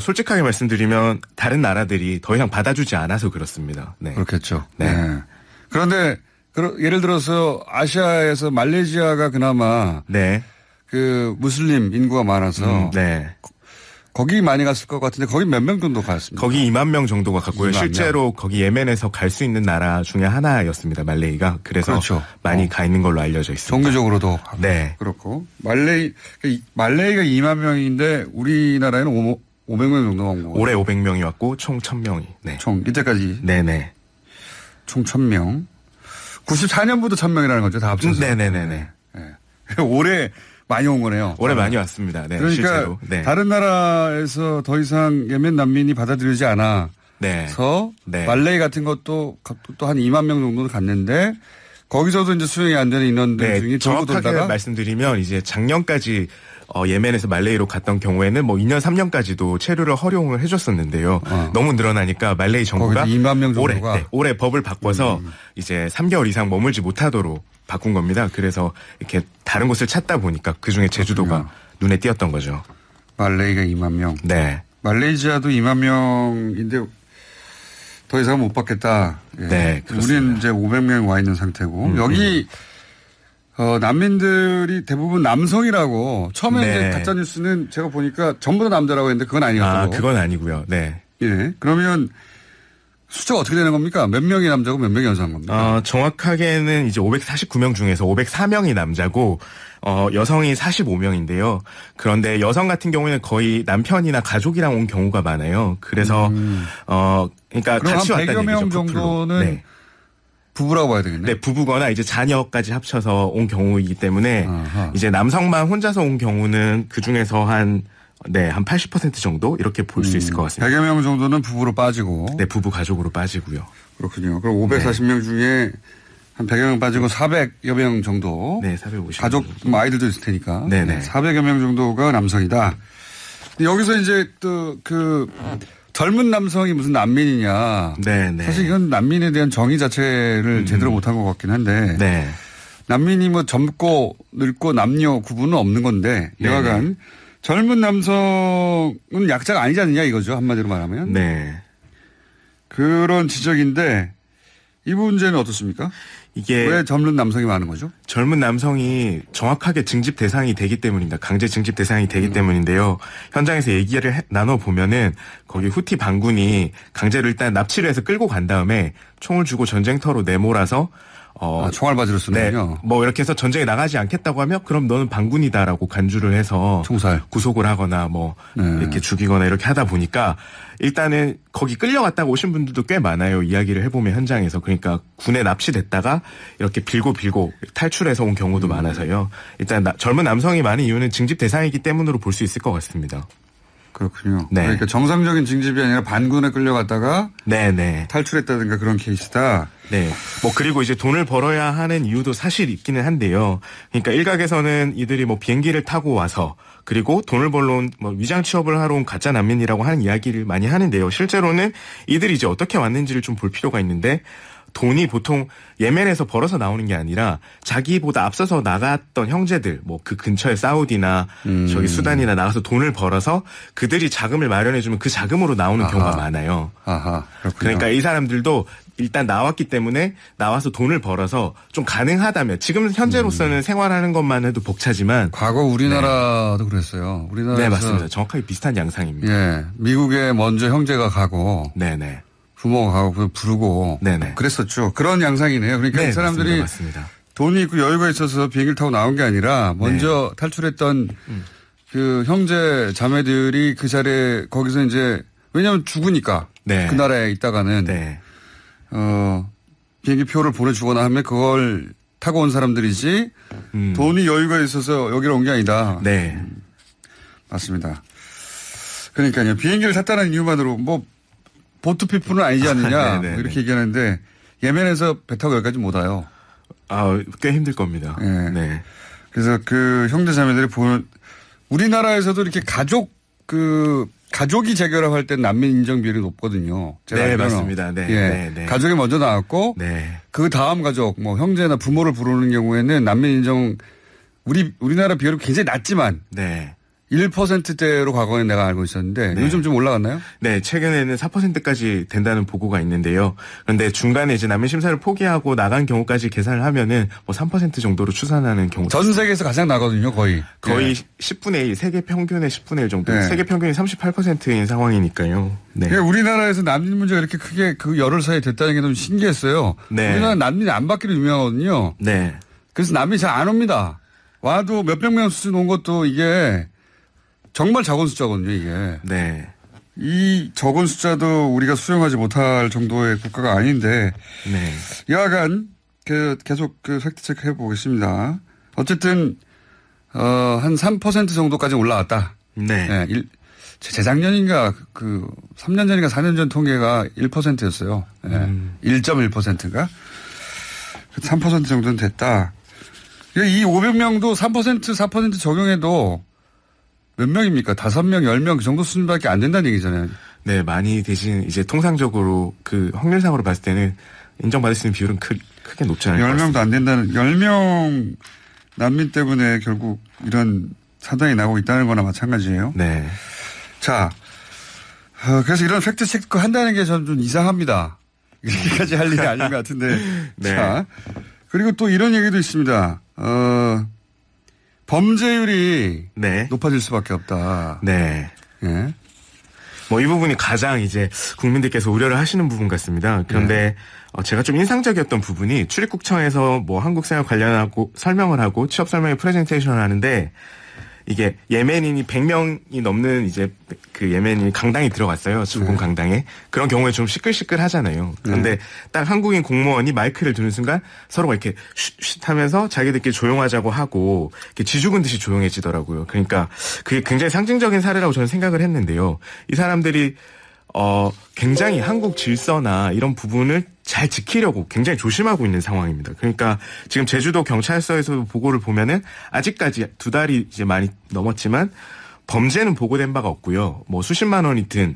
솔직하게 말씀드리면 다른 나라들이 더 이상 받아주지 않아서 그렇습니다. 네. 그렇겠죠. 네. 네. 그런데 예를 들어서 아시아에서 말레이시아가 그나마 네. 그 무슬림 인구가 많아서 네. 거기 많이 갔을 것 같은데 거기 몇 명 정도 갔습니까? 거기 2만 명 정도가 갔고요. 2만 실제로 거기 예멘에서 갈 수 있는 나라 중에 하나였습니다. 말레이가. 그래서 그렇죠. 많이 가 있는 걸로 알려져 있습니다. 종교적으로도 네. 그렇고 말레이가 2만 명인데 우리나라에는 500명 정도 온 거고 올해 500명이 왔고 총 1000명이. 네. 총 이때까지 네네. 총 1000명. 94년부터 1000명이라는 거죠. 다 합쳐서. 네네네네. 네. 올해 많이 온 거네요. 올해 많이 왔습니다. 네. 그러니까 실제로. 네. 다른 나라에서 더 이상 예멘 난민이 받아들이지 않아서 네. 네. 말레이 같은 것도 또 한 2만 명 정도 갔는데 거기서도 이제 수용이 안 되는 인원들 네, 중에 정확하게 말씀드리면 이제 작년까지 예멘에서 말레이로 갔던 경우에는 뭐 2년 3년까지도 체류를 허용을 해줬었는데요. 너무 늘어나니까 말레이 정부가 2만 명 정도가 올해 법을 바꿔서 이제 3개월 이상 머물지 못하도록 바꾼 겁니다. 그래서 이렇게 다른 곳을 찾다 보니까 그중에 제주도가 그렇군요. 눈에 띄었던 거죠. 말레이가 2만 명. 네. 말레이시아도 2만 명인데 더 이상 못 받겠다. 예. 네, 그렇습니다. 우리는 이제 500명 와 있는 상태고 여기 난민들이 대부분 남성이라고 처음에 네. 이제 가짜 뉴스는 제가 보니까 전부 다 남자라고 했는데 그건 아니었고. 그건 아니고요. 네. 예. 그러면 숫자가 어떻게 되는 겁니까? 몇 명이 남자고 몇 명이 여자인 겁니까? 정확하게는 이제 549명 중에서 504명이 남자고 여성이 45명인데요. 그런데 여성 같은 경우에는 거의 남편이나 가족이랑 온 경우가 많아요. 그래서 그러니까 같이 한 왔다는 100여 명 얘기죠. 커플로. 정도는 네. 부부라고 봐야 되겠네. 네, 부부거나 이제 자녀까지 합쳐서 온 경우이기 때문에 아하. 이제 남성만 혼자서 온 경우는 그 중에서 한 80% 정도 이렇게 볼 수 있을 것 같습니다. 100여 명 정도는 부부로 빠지고. 네, 부부 가족으로 빠지고요. 그렇군요. 그럼 540명 중에 한 100여 명 빠지고 400여 명 정도. 네, 450명. 가족, 뭐 아이들도 있을 테니까. 네네. 400여 명 정도가 남성이다. 근데 여기서 이제 또 젊은 남성이 무슨 난민이냐. 네네. 사실 이건 난민에 대한 정의 자체를 제대로 못한 것 같긴 한데. 네. 난민이 뭐 젊고 늙고 남녀 구분은 없는 건데. 여하간 젊은 남성은 약자가 아니지 않느냐 이거죠. 한마디로 말하면. 네. 그런 지적인데 이 문제는 어떻습니까? 이게 왜 젊은 남성이 많은 거죠? 젊은 남성이 정확하게 징집 대상이 되기 때문입니다. 강제 징집 대상이 되기 때문인데요. 현장에서 얘기를 나눠 보면은 거기 후티 반군이 강제로 일단 납치를 해서 끌고 간 다음에 총을 주고 전쟁터로 내몰아서 총알바지로 쓰는군요. 뭐 이렇게 해서 전쟁에 나가지 않겠다고 하면 그럼 너는 반군이다라고 간주를 해서 총살. 구속을 하거나 이렇게 죽이거나 이렇게 하다 보니까 일단은 거기 끌려갔다가 오신 분들도 꽤 많아요. 이야기를 해보면 현장에서. 그러니까 군에 납치됐다가 이렇게 빌고 탈출해서 온 경우도 많아서요. 일단 젊은 남성이 많은 이유는 징집 대상이기 때문으로 볼 수 있을 것 같습니다. 그렇군요. 네. 그러니까 정상적인 징집이 아니라 반군에 끌려갔다가 네네. 탈출했다든가 그런 케이스다. 네. 그리고 이제 돈을 벌어야 하는 이유도 사실 있기는 한데요. 그러니까 일각에서는 이들이 비행기를 타고 와서 그리고 돈을 벌러 온 위장 취업을 하러 온 가짜 난민이라고 하는 이야기를 많이 하는데요. 실제로는 이들이 이제 어떻게 왔는지를 좀 볼 필요가 있는데 돈이 보통 예멘에서 벌어서 나오는 게 아니라 자기보다 앞서서 나갔던 형제들 그 근처에 사우디나 저기 수단이나 나가서 돈을 벌어서 그들이 자금을 마련해주면 그 자금으로 나오는 경우가 많아요. 아하, 그렇군요. 그러니까 이 사람들도 일단 나왔기 때문에 나와서 돈을 벌어서 좀 가능하다면 지금 현재로서는 생활하는 것만 해도 벅차지만 과거 우리나라도 그랬어요. 우리나라에서 네, 맞습니다. 정확하게 비슷한 양상입니다. 예, 미국에 먼저 형제가 가고 네네. 부모가 가고 부르고 네네. 그랬었죠. 그런 양상이네요. 그러니까 네, 이 사람들이 맞습니다. 돈이 있고 여유가 있어서 비행기를 타고 나온 게 아니라 먼저 탈출했던 그 형제 자매들이 그 자리에 거기서 이제 왜냐하면 죽으니까 네. 그 나라에 있다가는 네. 비행기 표를 보내주거나 하면 그걸 타고 온 사람들이지 돈이 여유가 있어서 여기로 온 게 아니다. 네. 맞습니다. 그러니까요. 비행기를 탔다는 이유만으로 보트피플은 아니지 않느냐 네, 네, 이렇게 네. 얘기하는데 예멘에서 배 타고 여기까지 못 와요. 꽤 힘들 겁니다. 네. 네. 그래서 그 형제자매들이 보는 우리나라에서도 이렇게 가족이 재결합할 때 난민 인정 비율이 높거든요. 제가 네, 알기로는. 맞습니다. 네, 예. 네, 네. 가족이 먼저 나왔고 네. 그 다음 가족 형제나 부모를 부르는 경우에는 난민 인정 우리나라 비율이 굉장히 낮지만 네. 1%대로 과거에 내가 알고 있었는데 요즘 좀 올라갔나요? 네, 최근에는 4%까지 된다는 보고가 있는데요. 그런데 중간에 이제 난민 심사를 포기하고 나간 경우까지 계산을 하면은 뭐 3% 정도로 추산하는 경우. 전 세계에서 가장 나거든요, 거의. 거의 네. 10분의 1, 세계 평균의 10분의 1 정도. 네. 세계 평균이 38%인 상황이니까요. 네. 그러니까 우리나라에서 난민 문제가 이렇게 크게 그 열흘 사이에 됐다는 게 너무 신기했어요. 네. 우리나라 난민이 안 받기로 유명하거든요. 네. 그래서 난민이 잘 안 옵니다. 와도 몇백 명 수준 온 것도 이게 정말 적은 숫자거든요, 이게. 네. 이 적은 숫자도 우리가 수용하지 못할 정도의 국가가 아닌데. 네. 여하간 계속 팩트 체크 해보겠습니다. 어쨌든 한 3% 정도까지 올라왔다. 네. 네, 재작년인가 3년 전인가 4년 전 통계가 1%였어요. 네, 1.1%인가? 3% 정도는 됐다. 이 500명도 3%, 4% 적용해도 몇 명입니까? 5명, 10명 그 정도 수준밖에 안 된다는 얘기잖아요. 네, 많이 대신 이제 통상적으로 그 확률상으로 봤을 때는 인정받을 수 있는 비율은 크게 높지 않을 것 같습니다. 10명도 안 된다는, 10명 난민 때문에 결국 이런 사단이 나고 있다는 거나 마찬가지예요. 네. 자, 그래서 이런 팩트 체크 한다는 게 저는 좀 이상합니다. 이렇게까지 할 일이 아닌 것 같은데. 네. 자, 그리고 또 이런 얘기도 있습니다. 범죄율이 네. 높아질 수밖에 없다. 네. 예. 뭐 이 부분이 가장 이제 국민들께서 우려를 하시는 부분 같습니다. 그런데 제가 좀 인상적이었던 부분이 출입국청에서 뭐 한국 생활 관련하고 설명을 하고 취업 설명회 프레젠테이션을 하는데 이게 예멘인이 100명이 넘는 이제 그 예멘인이 강당에 들어갔어요. 중공 강당에. 그런 경우에 좀 시끌시끌 하잖아요. 그런데 딱 한국인 공무원이 마이크를 드는 순간 서로가 이렇게 쉿쉿 하면서 자기들끼리 조용하자고 하고 이렇게 쥐죽은 듯이 조용해지더라고요. 그러니까 그게 굉장히 상징적인 사례라고 저는 생각을 했는데요. 이 사람들이 굉장히 한국 질서나 이런 부분을 잘 지키려고 굉장히 조심하고 있는 상황입니다. 그러니까 지금 제주도 경찰서에서도 보고를 보면은 아직까지 2달이 이제 많이 넘었지만 범죄는 보고된 바가 없고요. 뭐 수십만 원이 든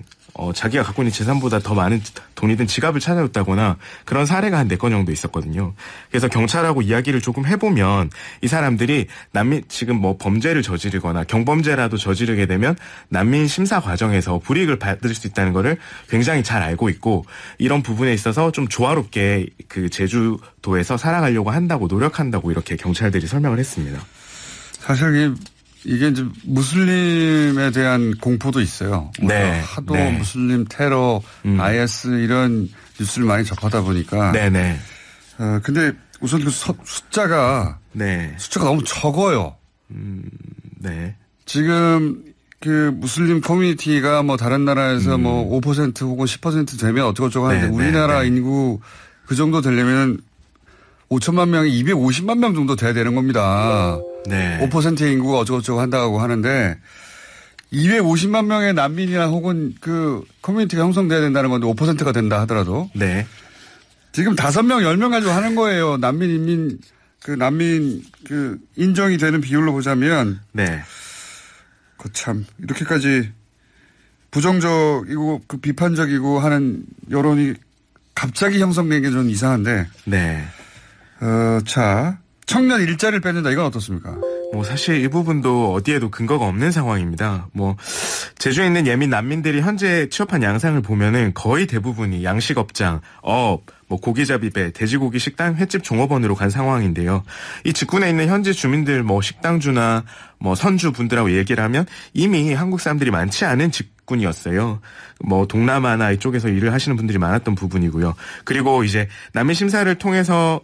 자기가 갖고 있는 재산보다 더 많은 돈이 든 지갑을 찾아줬다거나 그런 사례가 한 4건 정도 있었거든요. 그래서 경찰하고 이야기를 조금 해보면 이 사람들이 난민 지금 뭐 범죄를 저지르거나 경범죄라도 저지르게 되면 난민 심사 과정에서 불이익을 받을 수 있다는 거를 굉장히 잘 알고 있고 이런 부분에 있어서 좀 조화롭게 그 제주도에서 살아가려고 한다고 노력한다고 이렇게 경찰들이 설명을 했습니다. 사실 이게 이제 무슬림에 대한 공포도 있어요. 네. 하도 네. 무슬림 테러, IS 이런 뉴스를 많이 접하다 보니까. 네네. 근데 우선 그 숫자가 너무 적어요. 네. 지금 그 무슬림 커뮤니티가 뭐 다른 나라에서 뭐 5% 혹은 10% 되면 어쩌고저쩌고 하는데 우리나라 인구 그 정도 되려면 5천만 명이 250만 명 정도 돼야 되는 겁니다. 네. 5%의 인구가 어쩌고저쩌고 한다고 하는데 250만 명의 난민이나 혹은 그 커뮤니티가 형성돼야 된다는 건데 5%가 된다 하더라도. 네. 지금 5명, 10명 가지고 하는 거예요. 난민 인정이 되는 비율로 보자면. 네. 참, 이렇게까지 부정적이고 비판적이고 하는 여론이 갑자기 형성된 게 좀 이상한데. 네. 자, 청년 일자리를 뺏는다. 이건 어떻습니까? 뭐 사실 이 부분도 어디에도 근거가 없는 상황입니다. 뭐 제주에 있는 예민 난민들이 현재 취업한 양상을 보면은 거의 대부분이 양식업장, 뭐 고기잡이배, 돼지고기 식당, 횟집 종업원으로 간 상황인데요. 이 직군에 있는 현지 주민들 뭐 식당주나 뭐 선주 분들하고 얘기를 하면 이미 한국 사람들이 많지 않은 직군이었어요. 뭐 동남아나 이쪽에서 일을 하시는 분들이 많았던 부분이고요. 그리고 이제 난민 심사를 통해서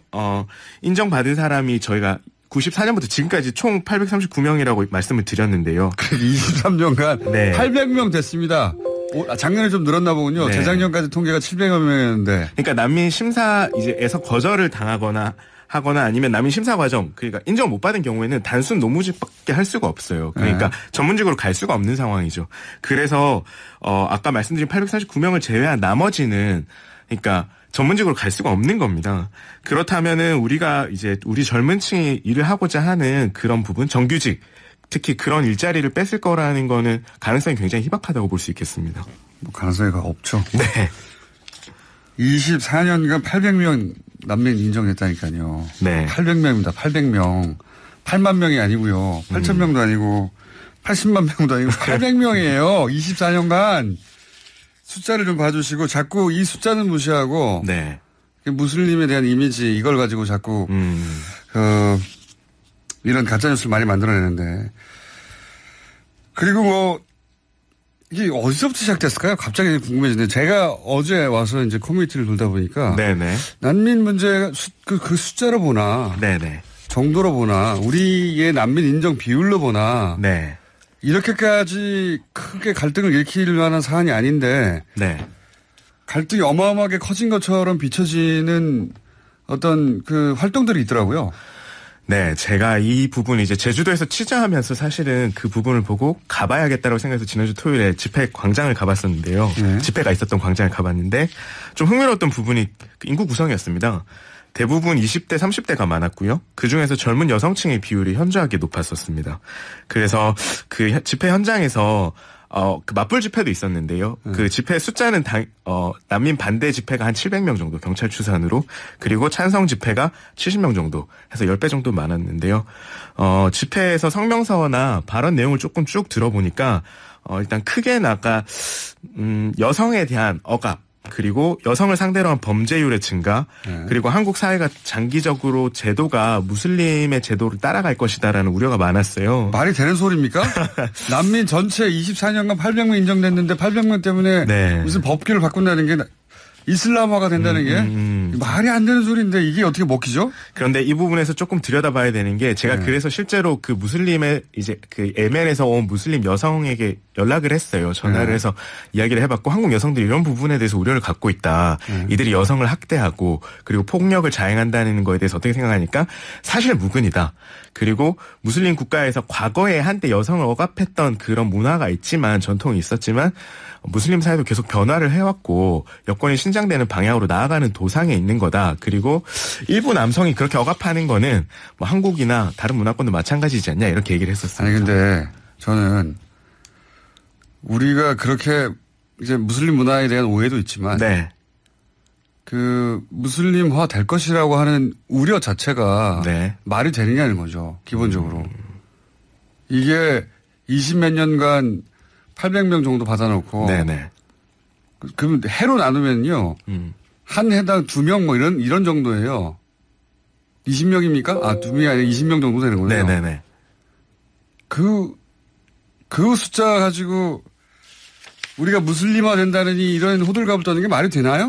인정받은 사람이 저희가 94년부터 지금까지 총 839명이라고 말씀을 드렸는데요. 23년간 네. 800명 됐습니다. 작년에 좀 늘었나 보군요. 네. 재작년까지 통계가 700여 명이었는데. 그러니까 난민 심사에서 거절을 당하거나 아니면 난민 심사 과정, 그러니까 인정 못 받은 경우에는 단순 노무직밖에 할 수가 없어요. 그러니까 전문직으로 갈 수가 없는 상황이죠. 그래서 아까 말씀드린 839명을 제외한 나머지는 그러니까 전문직으로 갈 수가 없는 겁니다. 그렇다면은 우리가 이제 우리 젊은 층이 일을 하고자 하는 그런 부분, 정규직, 특히 그런 일자리를 뺐을 거라는 거는 가능성이 굉장히 희박하다고 볼 수 있겠습니다. 뭐 가능성이 없죠. 네. 24년간 800명 난민 인정했다니까요. 네. 800명입니다. 800명. 8만 명이 아니고요. 8천 명도 아니고 80만 명도 아니고 800명이에요. 24년간. 숫자를 좀 봐주시고 자꾸 이 숫자는 무시하고 네. 무슬림에 대한 이미지 이걸 가지고 자꾸 이런 가짜뉴스를 많이 만들어내는데 그리고 뭐 이게 어디서부터 시작됐을까요? 갑자기 궁금해지는데 제가 어제 와서 이제 커뮤니티를 돌다 보니까 네네. 난민 문제가 그 숫자로 보나 네네. 정도로 보나 우리의 난민 인정 비율로 보나 네. 이렇게까지 크게 갈등을 일으킬 만한 사안이 아닌데 네. 갈등이 어마어마하게 커진 것처럼 비춰지는 어떤 그 활동들이 있더라고요. 네, 제가 이 부분 이제 제주도에서 취재하면서 사실은 그 부분을 보고 가봐야겠다고 생각해서 지난주 토요일에 집회 광장을 가봤었는데요. 네. 집회가 있었던 광장을 가봤는데 좀 흥미로웠던 부분이 인구 구성이었습니다. 대부분 20대, 30대가 많았고요. 그중에서 젊은 여성층의 비율이 현저하게 높았었습니다. 그래서 그 집회 현장에서 그 맞불 집회도 있었는데요. 그 집회 숫자는 난민 반대 집회가 한 700명 정도 경찰 추산으로 그리고 찬성 집회가 70명 정도 해서 10배 정도 많았는데요. 집회에서 성명서나 발언 내용을 조금 쭉 들어보니까 일단 크게는 아까 여성에 대한 억압 그리고 여성을 상대로 한 범죄율의 증가 그리고 한국 사회가 장기적으로 제도가 무슬림의 제도를 따라갈 것이다라는 우려가 많았어요. 말이 되는 소리입니까? 난민 전체 24년간 800명 인정됐는데 800명 때문에 네. 무슨 법규를 바꾼다는 게 이슬람화가 된다는 게 말이 안 되는 소리인데 이게 어떻게 먹히죠? 그런데 이 부분에서 조금 들여다봐야 되는 게 제가 그래서 실제로 그 무슬림의 이제 그 예멘에서 온 무슬림 여성에게 연락을 했어요. 전화를 해서 이야기를 해봤고 한국 여성들이 이런 부분에 대해서 우려를 갖고 있다. 이들이 여성을 학대하고 그리고 폭력을 자행한다는 거에 대해서 어떻게 생각하니까 사실 무근이다. 그리고 무슬림 국가에서 과거에 한때 여성을 억압했던 그런 문화가 있지만 전통이 있었지만 무슬림 사회도 계속 변화를 해왔고 여건이 신장되는 방향으로 나아가는 도상에 있는 거다. 그리고 일부 남성이 그렇게 억압하는 거는 뭐 한국이나 다른 문화권도 마찬가지지 않냐 이렇게 얘기를 했었습니다. 아니 근데 저는 우리가 그렇게 이제 무슬림 문화에 대한 오해도 있지만 네. 그 무슬림화 될 것이라고 하는 우려 자체가 네. 말이 되느냐는 거죠. 기본적으로. 이게 20몇 년간 800명 정도 받아놓고. 네네. 그러면 해로 나누면요. 한 해당 2명 뭐 이런 정도예요. 20명입니까? 아, 2명이 아니라 20명 정도 되는 거예요. 네네네. 그 숫자 가지고 우리가 무슬림화 된다느니 이런 호들갑을 떠는 게 말이 되나요?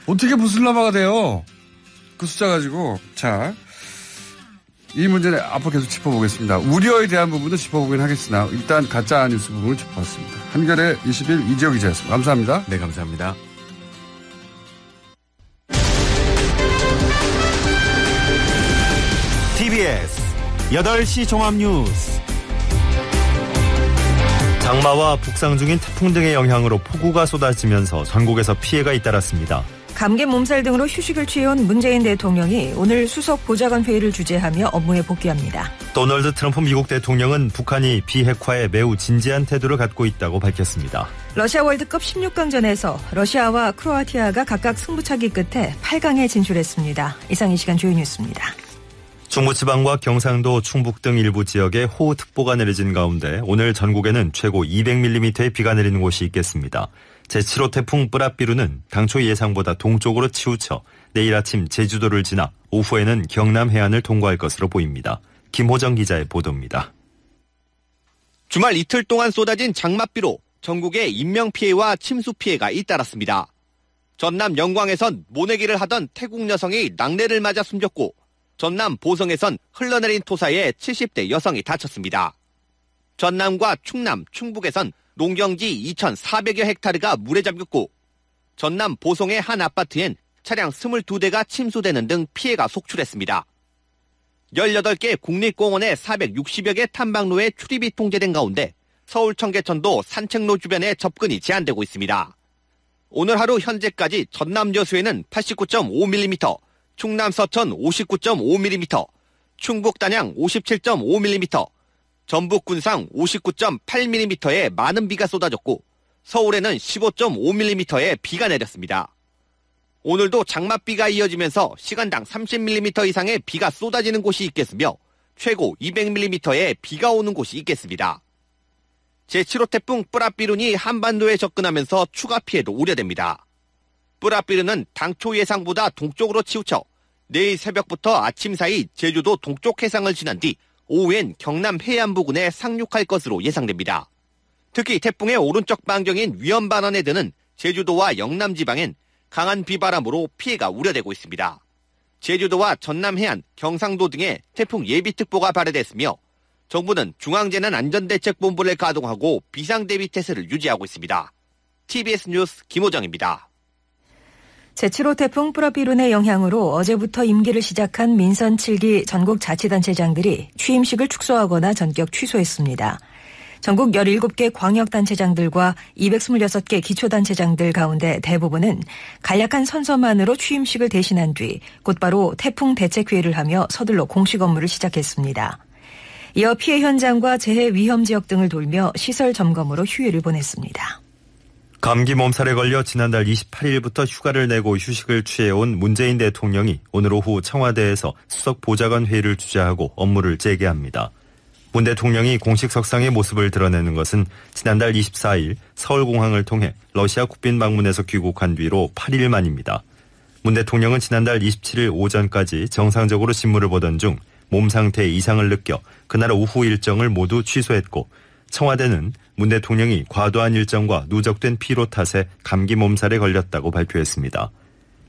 어떻게 무슬림화가 돼요? 그 숫자 가지고. 자, 이 문제는 앞으로 계속 짚어보겠습니다. 우려에 대한 부분도 짚어보긴 하겠으나 일단 가짜 뉴스 부분을 짚어봤습니다. 한겨레 21 이지혁 기자였습니다. 감사합니다. 네, 감사합니다. TBS 8시 종합뉴스. 장마와 북상 중인 태풍 등의 영향으로 폭우가 쏟아지면서 전국에서 피해가 잇따랐습니다. 감기 몸살 등으로 휴식을 취해온 문재인 대통령이 오늘 수석 보좌관 회의를 주재하며 업무에 복귀합니다. 도널드 트럼프 미국 대통령은 북한이 비핵화에 매우 진지한 태도를 갖고 있다고 밝혔습니다. 러시아 월드컵 16강전에서 러시아와 크로아티아가 각각 승부차기 끝에 8강에 진출했습니다. 이상 이 시간 주요 뉴스입니다. 중부지방과 경상도, 충북 등 일부 지역에 호우특보가 내려진 가운데 오늘 전국에는 최고 200mm의 비가 내리는 곳이 있겠습니다. 제7호 태풍 뿌라비루는 당초 예상보다 동쪽으로 치우쳐 내일 아침 제주도를 지나 오후에는 경남 해안을 통과할 것으로 보입니다. 김호정 기자의 보도입니다. 주말 이틀 동안 쏟아진 장맛비로 전국에 인명피해와 침수피해가 잇따랐습니다. 전남 영광에선 모내기를 하던 태국 여성이 낙뢰를 맞아 숨졌고 전남 보성에선 흘러내린 토사에 70대 여성이 다쳤습니다. 전남과 충남, 충북에선 농경지 2,400여 헥타르가 물에 잠겼고 전남 보성의 한 아파트엔 차량 22대가 침수되는 등 피해가 속출했습니다. 18개 국립공원의 460여 개 탐방로에 출입이 통제된 가운데 서울 청계천도 산책로 주변에 접근이 제한되고 있습니다. 오늘 하루 현재까지 전남 여수에는 89.5mm, 충남 서천 59.5mm, 충북 단양 57.5mm, 전북 군상 59.8mm의 많은 비가 쏟아졌고 서울에는 15.5mm의 비가 내렸습니다. 오늘도 장맛비가 이어지면서 시간당 30mm 이상의 비가 쏟아지는 곳이 있겠으며 최고 200mm의 비가 오는 곳이 있겠습니다. 제7호 태풍 뿌라삐룬이 한반도에 접근하면서 추가 피해도 우려됩니다. 뿌라삐룬은 당초 예상보다 동쪽으로 치우쳐 내일 새벽부터 아침 사이 제주도 동쪽 해상을 지난 뒤 오후엔 경남 해안 부근에 상륙할 것으로 예상됩니다. 특히 태풍의 오른쪽 반경인 위험 반환에 드는 제주도와 영남 지방엔 강한 비바람으로 피해가 우려되고 있습니다. 제주도와 전남 해안, 경상도 등에 태풍 예비특보가 발효됐으며 정부는 중앙재난안전대책본부를 가동하고 비상대비 태세를 유지하고 있습니다. TBS 뉴스 김호정입니다. 제7호 태풍 뿌라삐룬의 영향으로 어제부터 임기를 시작한 민선 7기 전국자치단체장들이 취임식을 축소하거나 전격 취소했습니다. 전국 17개 광역단체장들과 226개 기초단체장들 가운데 대부분은 간략한 선서만으로 취임식을 대신한 뒤 곧바로 태풍 대책회의를 하며 서둘러 공식 업무를 시작했습니다. 이어 피해 현장과 재해 위험 지역 등을 돌며 시설 점검으로 휴일을 보냈습니다. 감기 몸살에 걸려 지난달 28일부터 휴가를 내고 휴식을 취해온 문재인 대통령이 오늘 오후 청와대에서 수석 보좌관 회의를 주재하고 업무를 재개합니다. 문 대통령이 공식 석상의 모습을 드러내는 것은 지난달 24일 서울공항을 통해 러시아 국빈 방문에서 귀국한 뒤로 8일 만입니다. 문 대통령은 지난달 27일 오전까지 정상적으로 직무를 보던 중 몸 상태에 이상을 느껴 그날 오후 일정을 모두 취소했고 청와대는 문 대통령이 과도한 일정과 누적된 피로 탓에 감기 몸살에 걸렸다고 발표했습니다.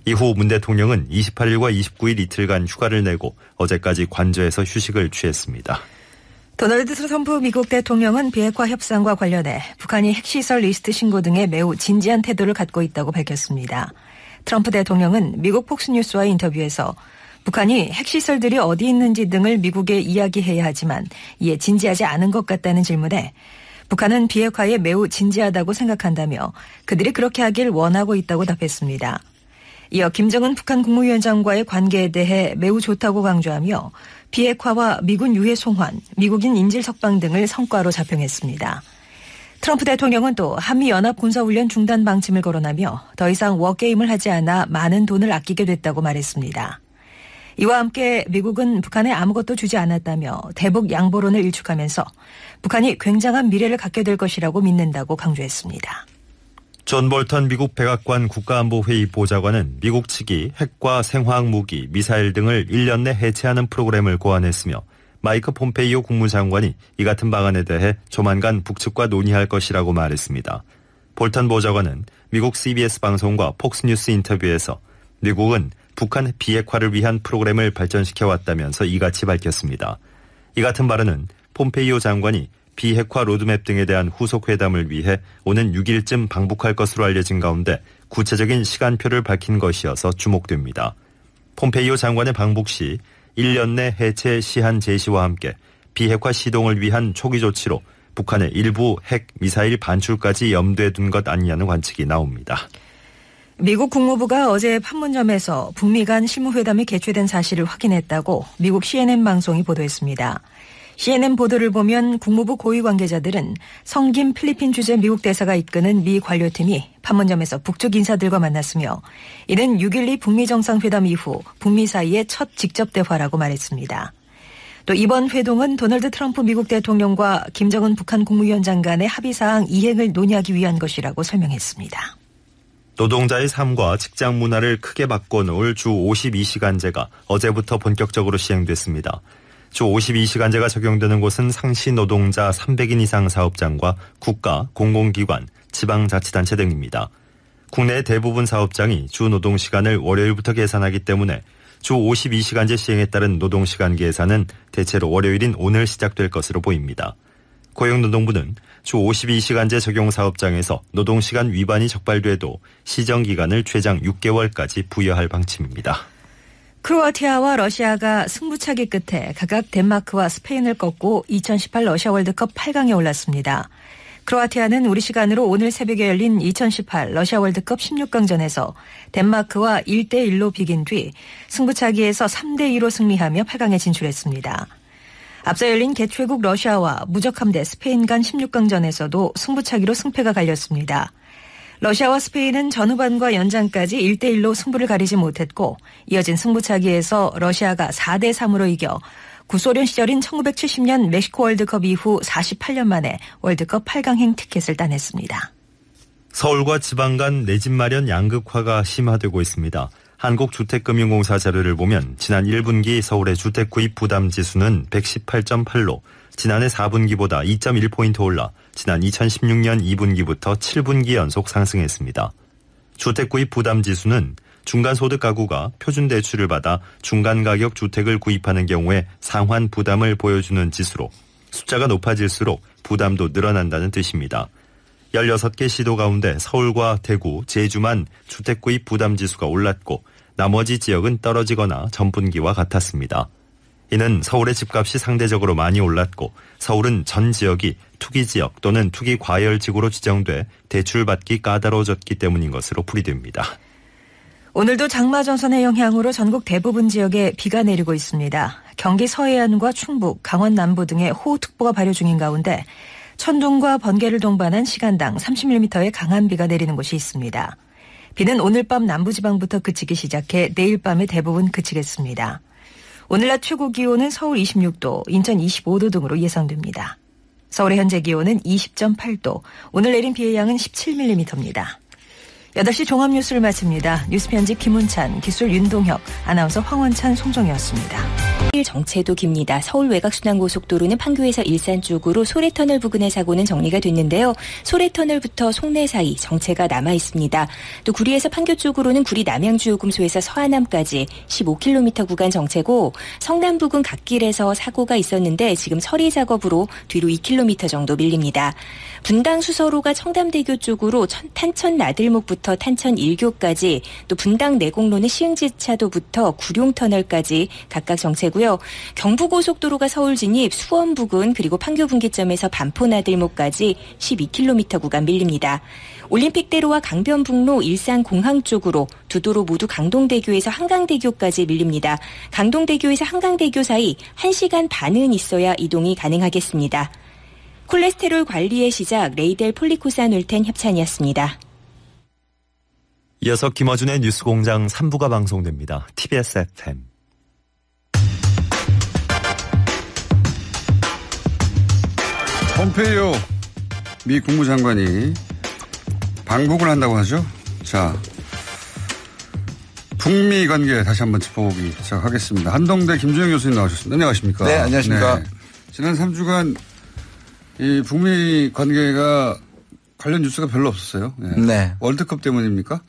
이후 문 대통령은 28일과 29일 이틀간 휴가를 내고 어제까지 관저에서 휴식을 취했습니다. 도널드 트럼프 미국 대통령은 비핵화 협상과 관련해 북한이 핵시설 리스트 신고 등에 매우 진지한 태도를 갖고 있다고 밝혔습니다. 트럼프 대통령은 미국 폭스뉴스와의 인터뷰에서 북한이 핵시설들이 어디 있는지 등을 미국에 이야기해야 하지만 이에 진지하지 않은 것 같다는 질문에 북한은 비핵화에 매우 진지하다고 생각한다며 그들이 그렇게 하길 원하고 있다고 답했습니다. 이어 김정은 북한 국무위원장과의 관계에 대해 매우 좋다고 강조하며 비핵화와 미군 유해 송환, 미국인 인질 석방 등을 성과로 자평했습니다. 트럼프 대통령은 또 한미연합 군사훈련 중단 방침을 거론하며 더 이상 워게임을 하지 않아 많은 돈을 아끼게 됐다고 말했습니다. 이와 함께 미국은 북한에 아무것도 주지 않았다며 대북 양보론을 일축하면서 북한이 굉장한 미래를 갖게 될 것이라고 믿는다고 강조했습니다. 존 볼턴 미국 백악관 국가안보회의 보좌관은 미국 측이 핵과 생화학무기, 미사일 등을 1년 내 해체하는 프로그램을 고안했으며 마이크 폼페이오 국무장관이 이 같은 방안에 대해 조만간 북측과 논의할 것이라고 말했습니다. 볼턴 보좌관은 미국 CBS 방송과 폭스뉴스 인터뷰에서 미국은 북한 비핵화를 위한 프로그램을 발전시켜왔다면서 이같이 밝혔습니다. 이 같은 발언은 폼페이오 장관이 비핵화 로드맵 등에 대한 후속 회담을 위해 오는 6일쯤 방북할 것으로 알려진 가운데 구체적인 시간표를 밝힌 것이어서 주목됩니다. 폼페이오 장관의 방북 시 1년 내 해체 시한 제시와 함께 비핵화 시동을 위한 초기 조치로 북한의 일부 핵, 미사일 반출까지 염두에 둔 것 아니냐는 관측이 나옵니다. 미국 국무부가 어제 판문점에서 북미 간 실무회담이 개최된 사실을 확인했다고 미국 CNN 방송이 보도했습니다. CNN 보도를 보면 국무부 고위 관계자들은 성김 필리핀 주재 미국 대사가 이끄는 미 관료팀이 판문점에서 북쪽 인사들과 만났으며 이는 6.12 북미 정상회담 이후 북미 사이의 첫 직접 대화라고 말했습니다. 또 이번 회동은 도널드 트럼프 미국 대통령과 김정은 북한 국무위원장 간의 합의사항 이행을 논의하기 위한 것이라고 설명했습니다. 노동자의 삶과 직장 문화를 크게 바꿔놓을 주 52시간제가 어제부터 본격적으로 시행됐습니다. 주 52시간제가 적용되는 곳은 상시 노동자 300인 이상 사업장과 국가, 공공기관, 지방자치단체 등입니다. 국내 대부분 사업장이 주 노동시간을 월요일부터 계산하기 때문에 주 52시간제 시행에 따른 노동시간 계산은 대체로 월요일인 오늘 시작될 것으로 보입니다. 고용노동부는 주 52시간제 적용 사업장에서 노동시간 위반이 적발돼도 시정기간을 최장 6개월까지 부여할 방침입니다. 크로아티아와 러시아가 승부차기 끝에 각각 덴마크와 스페인을 꺾고 2018 러시아 월드컵 8강에 올랐습니다. 크로아티아는 우리 시간으로 오늘 새벽에 열린 2018 러시아 월드컵 16강전에서 덴마크와 1대1로 비긴 뒤 승부차기에서 3대2로 승리하며 8강에 진출했습니다. 앞서 열린 개최국 러시아와 무적함대 스페인 간 16강전에서도 승부차기로 승패가 갈렸습니다. 러시아와 스페인은 전후반과 연장까지 1대1로 승부를 가리지 못했고 이어진 승부차기에서 러시아가 4대3으로 이겨 구소련 시절인 1970년 멕시코 월드컵 이후 48년 만에 월드컵 8강행 티켓을 따냈습니다. 서울과 지방 간 내 집 마련 양극화가 심화되고 있습니다. 한국주택금융공사 자료를 보면 지난 1분기 서울의 주택 구입 부담 지수는 118.8로 지난해 4분기보다 2.1포인트 올라 지난 2016년 2분기부터 7분기 연속 상승했습니다. 주택 구입 부담 지수는 중간소득 가구가 표준 대출을 받아 중간 가격 주택을 구입하는 경우에 상환 부담을 보여주는 지수로 숫자가 높아질수록 부담도 늘어난다는 뜻입니다. 16개 시도 가운데 서울과 대구, 제주만 주택 구입 부담 지수가 올랐고 나머지 지역은 떨어지거나 전분기와 같았습니다. 이는 서울의 집값이 상대적으로 많이 올랐고 서울은 전 지역이 투기지역 또는 투기 과열지구로 지정돼 대출받기 까다로워졌기 때문인 것으로 풀이됩니다. 오늘도 장마 전선의 영향으로 전국 대부분 지역에 비가 내리고 있습니다. 경기 서해안과 충북, 강원 남부 등에 호우특보가 발효 중인 가운데 천둥과 번개를 동반한 시간당 30mm의 강한 비가 내리는 곳이 있습니다. 비는 오늘 밤 남부지방부터 그치기 시작해 내일 밤에 대부분 그치겠습니다. 오늘 낮 최고 기온은 서울 26도, 인천 25도 등으로 예상됩니다. 서울의 현재 기온은 20.8도, 오늘 내린 비의 양은 17mm입니다. 8시 종합뉴스를 마칩니다. 뉴스 편집 김훈찬, 기술 윤동혁, 아나운서 황원찬, 송정이었습니다. 정체도 깁니다. 서울 외곽순환고속도로는 판교에서 일산 쪽으로 소래터널 부근의 사고는 정리가 됐는데요. 소래터널부터 송내 사이 정체가 남아 있습니다. 또 구리에서 판교 쪽으로는 구리 남양주요금소에서 서하남까지 15km 구간 정체고 성남 부근 갓길에서 사고가 있었는데 지금 처리 작업으로 뒤로 2km 정도 밀립니다. 분당 수서로가 청담대교 쪽으로 탄천 나들목부터 탄천 1교까지 또 분당 내곡로는 시흥지차도부터 구룡터널까지 각각 정체고요. 경부고속도로가 서울 진입 수원 부근 그리고 판교 분기점에서 반포 나들목까지 12km 구간 밀립니다. 올림픽대로와 강변북로 일산 공항 쪽으로 두 도로 모두 강동대교에서 한강대교까지 밀립니다. 강동대교에서 한강대교 사이 1시간 반은 있어야 이동이 가능하겠습니다. 콜레스테롤 관리의 시작 레이델 폴리코사놀텐 협찬이었습니다. 이어서 김어준의 뉴스공장 3부가 방송됩니다. TBS FM. 폼페이오 미 국무장관이 방북을 한다고 하죠. 자, 북미 관계 다시 한번 짚어보기 시작하겠습니다. 한동대 김주영 교수님 나오셨습니다. 안녕하십니까? 네, 안녕하십니까? 네. 지난 3주간 이 북미 관계가 관련 뉴스가 별로 없었어요. 네. 네. 월드컵 때문입니까?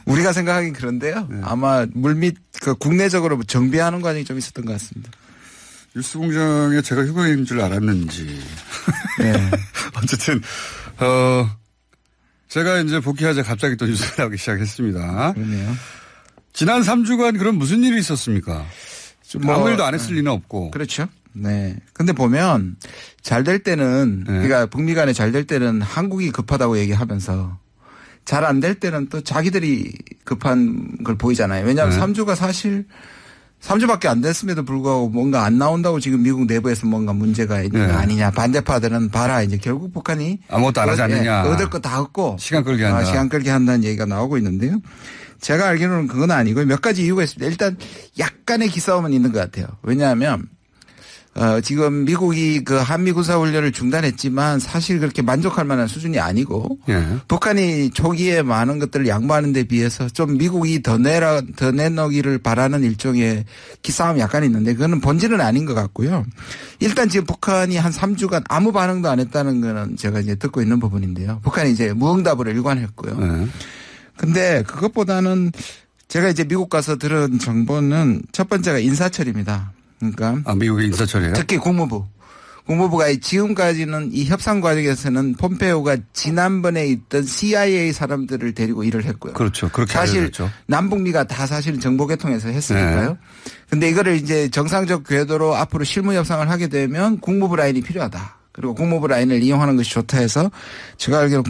우리가 생각하긴 그런데요. 네. 아마 물밑 그 국내적으로 정비하는 과정이 좀 있었던 것 같습니다. 뉴스 공장에 제가 휴가인 줄 알았는지. 네. 어쨌든, 제가 이제 복귀하자 갑자기 또 뉴스가 나오기 시작했습니다. 그러네요. 지난 3주간 그럼 무슨 일이 있었습니까? 아무 일도 안 했을 리는 없고. 그렇죠. 네. 근데 보면 잘 될 때는, 그러니까 북미 간에 잘 될 때는 한국이 급하다고 얘기하면서 잘 안 될 때는 또 자기들이 급한 걸 보이잖아요. 왜냐하면 3주가 사실 3주밖에 안 됐음에도 불구하고 뭔가 안 나온다고 지금 미국 내부에서 뭔가 문제가 있는 거 아니냐. 반대파들은 봐라. 이제 결국 북한이 아무것도 안 하지 않느냐. 얻을 거 다 얻고 시간 끌게 한다. 시간 끌게 한다는 얘기가 나오고 있는데요. 제가 알기로는 그건 아니고 몇 가지 이유가 있습니다. 일단 약간의 기싸움은 있는 것 같아요. 왜냐하면 지금 미국이 그 한미 군사훈련을 중단했지만 사실 그렇게 만족할 만한 수준이 아니고 북한이 초기에 많은 것들을 양보하는 데 비해서 좀 미국이 더 내놓기를 바라는 일종의 기싸움이 약간 있는데 그거는 본질은 아닌 것 같고요. 일단 지금 북한이 한 3주간 아무 반응도 안 했다는 거는 제가 이제 듣고 있는 부분인데요. 북한이 이제 무응답으로 일관했고요. 근데 그것보다는 제가 이제 미국 가서 들은 정보는 첫 번째가 인사철입니다. 그러니까 미국의 인사철이에요? 특히 국무부가 지금까지는 이 협상 과정에서는 폼페오가 지난번에 있던 CIA 사람들을 데리고 일을 했고요. 그렇죠. 그렇게 사실 알려졌죠. 남북미가 다 사실은 정보개통해서 했으니까요. 그런데 이거를 이제 정상적 궤도로 앞으로 실무 협상을 하게 되면 국무부 라인이 필요하다. 그리고 국무부 라인을 이용하는 것이 좋다 해서 제가 알기로는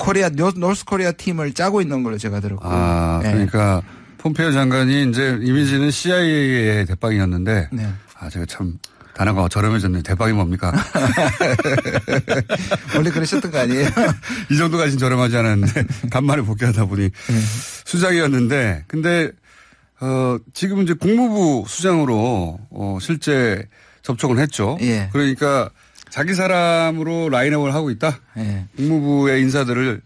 노스 코리아 팀을 짜고 있는 걸로 제가 들었고요. 그러니까 폼페이오 장관이 이제 이미지는 CIA의 대빵이었는데 제가 참 단어가 저렴해졌네요. 대박이 뭡니까? 원래 그러셨던 거 아니에요? 이 정도까지는 저렴하지 않았는데 간만에 복귀하다 보니 수작이었는데 근데 지금 이제 국무부 수장으로 실제 접촉을 했죠. 예. 그러니까 자기 사람으로 라인업을 하고 있다. 예. 국무부의 인사들을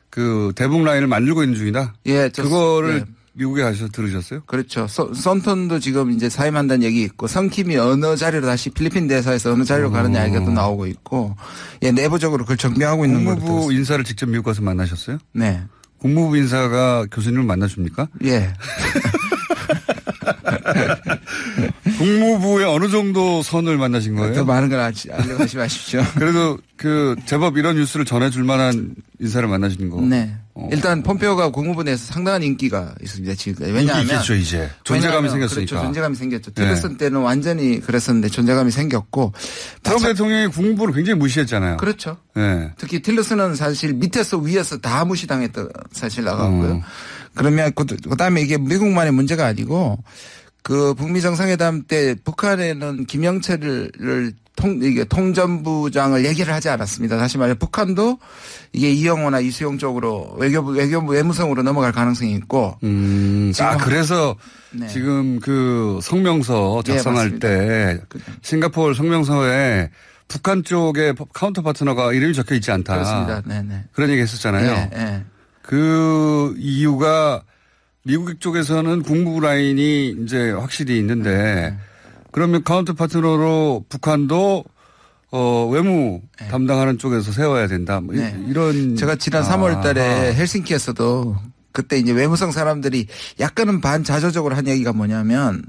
그 대북 라인을 만들고 있는 중이다. 예. 그거를 네. 미국에 가셔서 들으셨어요? 그렇죠. 썬톤도 지금 이제 사임한다는 얘기 있고 성킴이 어느 자리로 다시 필리핀 대사에서 어느 자리로 가느냐 얘기가 또 나오고 있고 예, 내부적으로 그걸 정비하고 있는 거로 국무부 인사를 직접 미국 가서 만나셨어요? 네. 국무부 인사가 교수님을 만나줍니까? 예. 국무부의 어느 정도 선을 만나신 거예요? 더 많은 걸 알려가시 마십시오. 그래도 그 제법 이런 뉴스를 전해줄 만한 인사를 만나신 거. 네. 일단 폼페오가 국무부 내에서 상당한 인기가 있습니다. 지금 왜냐하면 인기 있겠죠 이제 존재감이 생겼으니까. 그렇죠. 존재감이 생겼죠. 틸러슨 때는 완전히 그랬었는데 존재감이 생겼고 트럼프 대통령이 국무부를 굉장히 무시했잖아요. 그렇죠. 네. 특히 틸러슨은 사실 밑에서 위에서 다 무시당했던 사실 나갔고요. 그러면 그다음에 이게 미국만의 문제가 아니고 그 북미 정상회담 때 북한에는 김영철을 이게 통전부장을 얘기를 하지 않았습니다. 다시 말해 북한도 이게 이영호나 이수용 쪽으로 외교부 외무성으로 넘어갈 가능성이 있고. 그래서 네. 지금 그 성명서 작성할 네, 때 싱가포르 성명서에 북한 쪽에 카운터 파트너가 이름이 적혀 있지 않다. 그렇습니다. 네네. 그런 얘기 했었잖아요. 네, 네. 그 이유가 미국 쪽에서는 국무부 라인이 이제 확실히 있는데 그러면 카운터 파트너로 북한도 외무 담당하는 쪽에서 세워야 된다. 뭐 네. 이런. 제가 지난 3월 달에 헬싱키에서도 그때 이제 외무성 사람들이 약간은 반자조적으로 한 얘기가 뭐냐면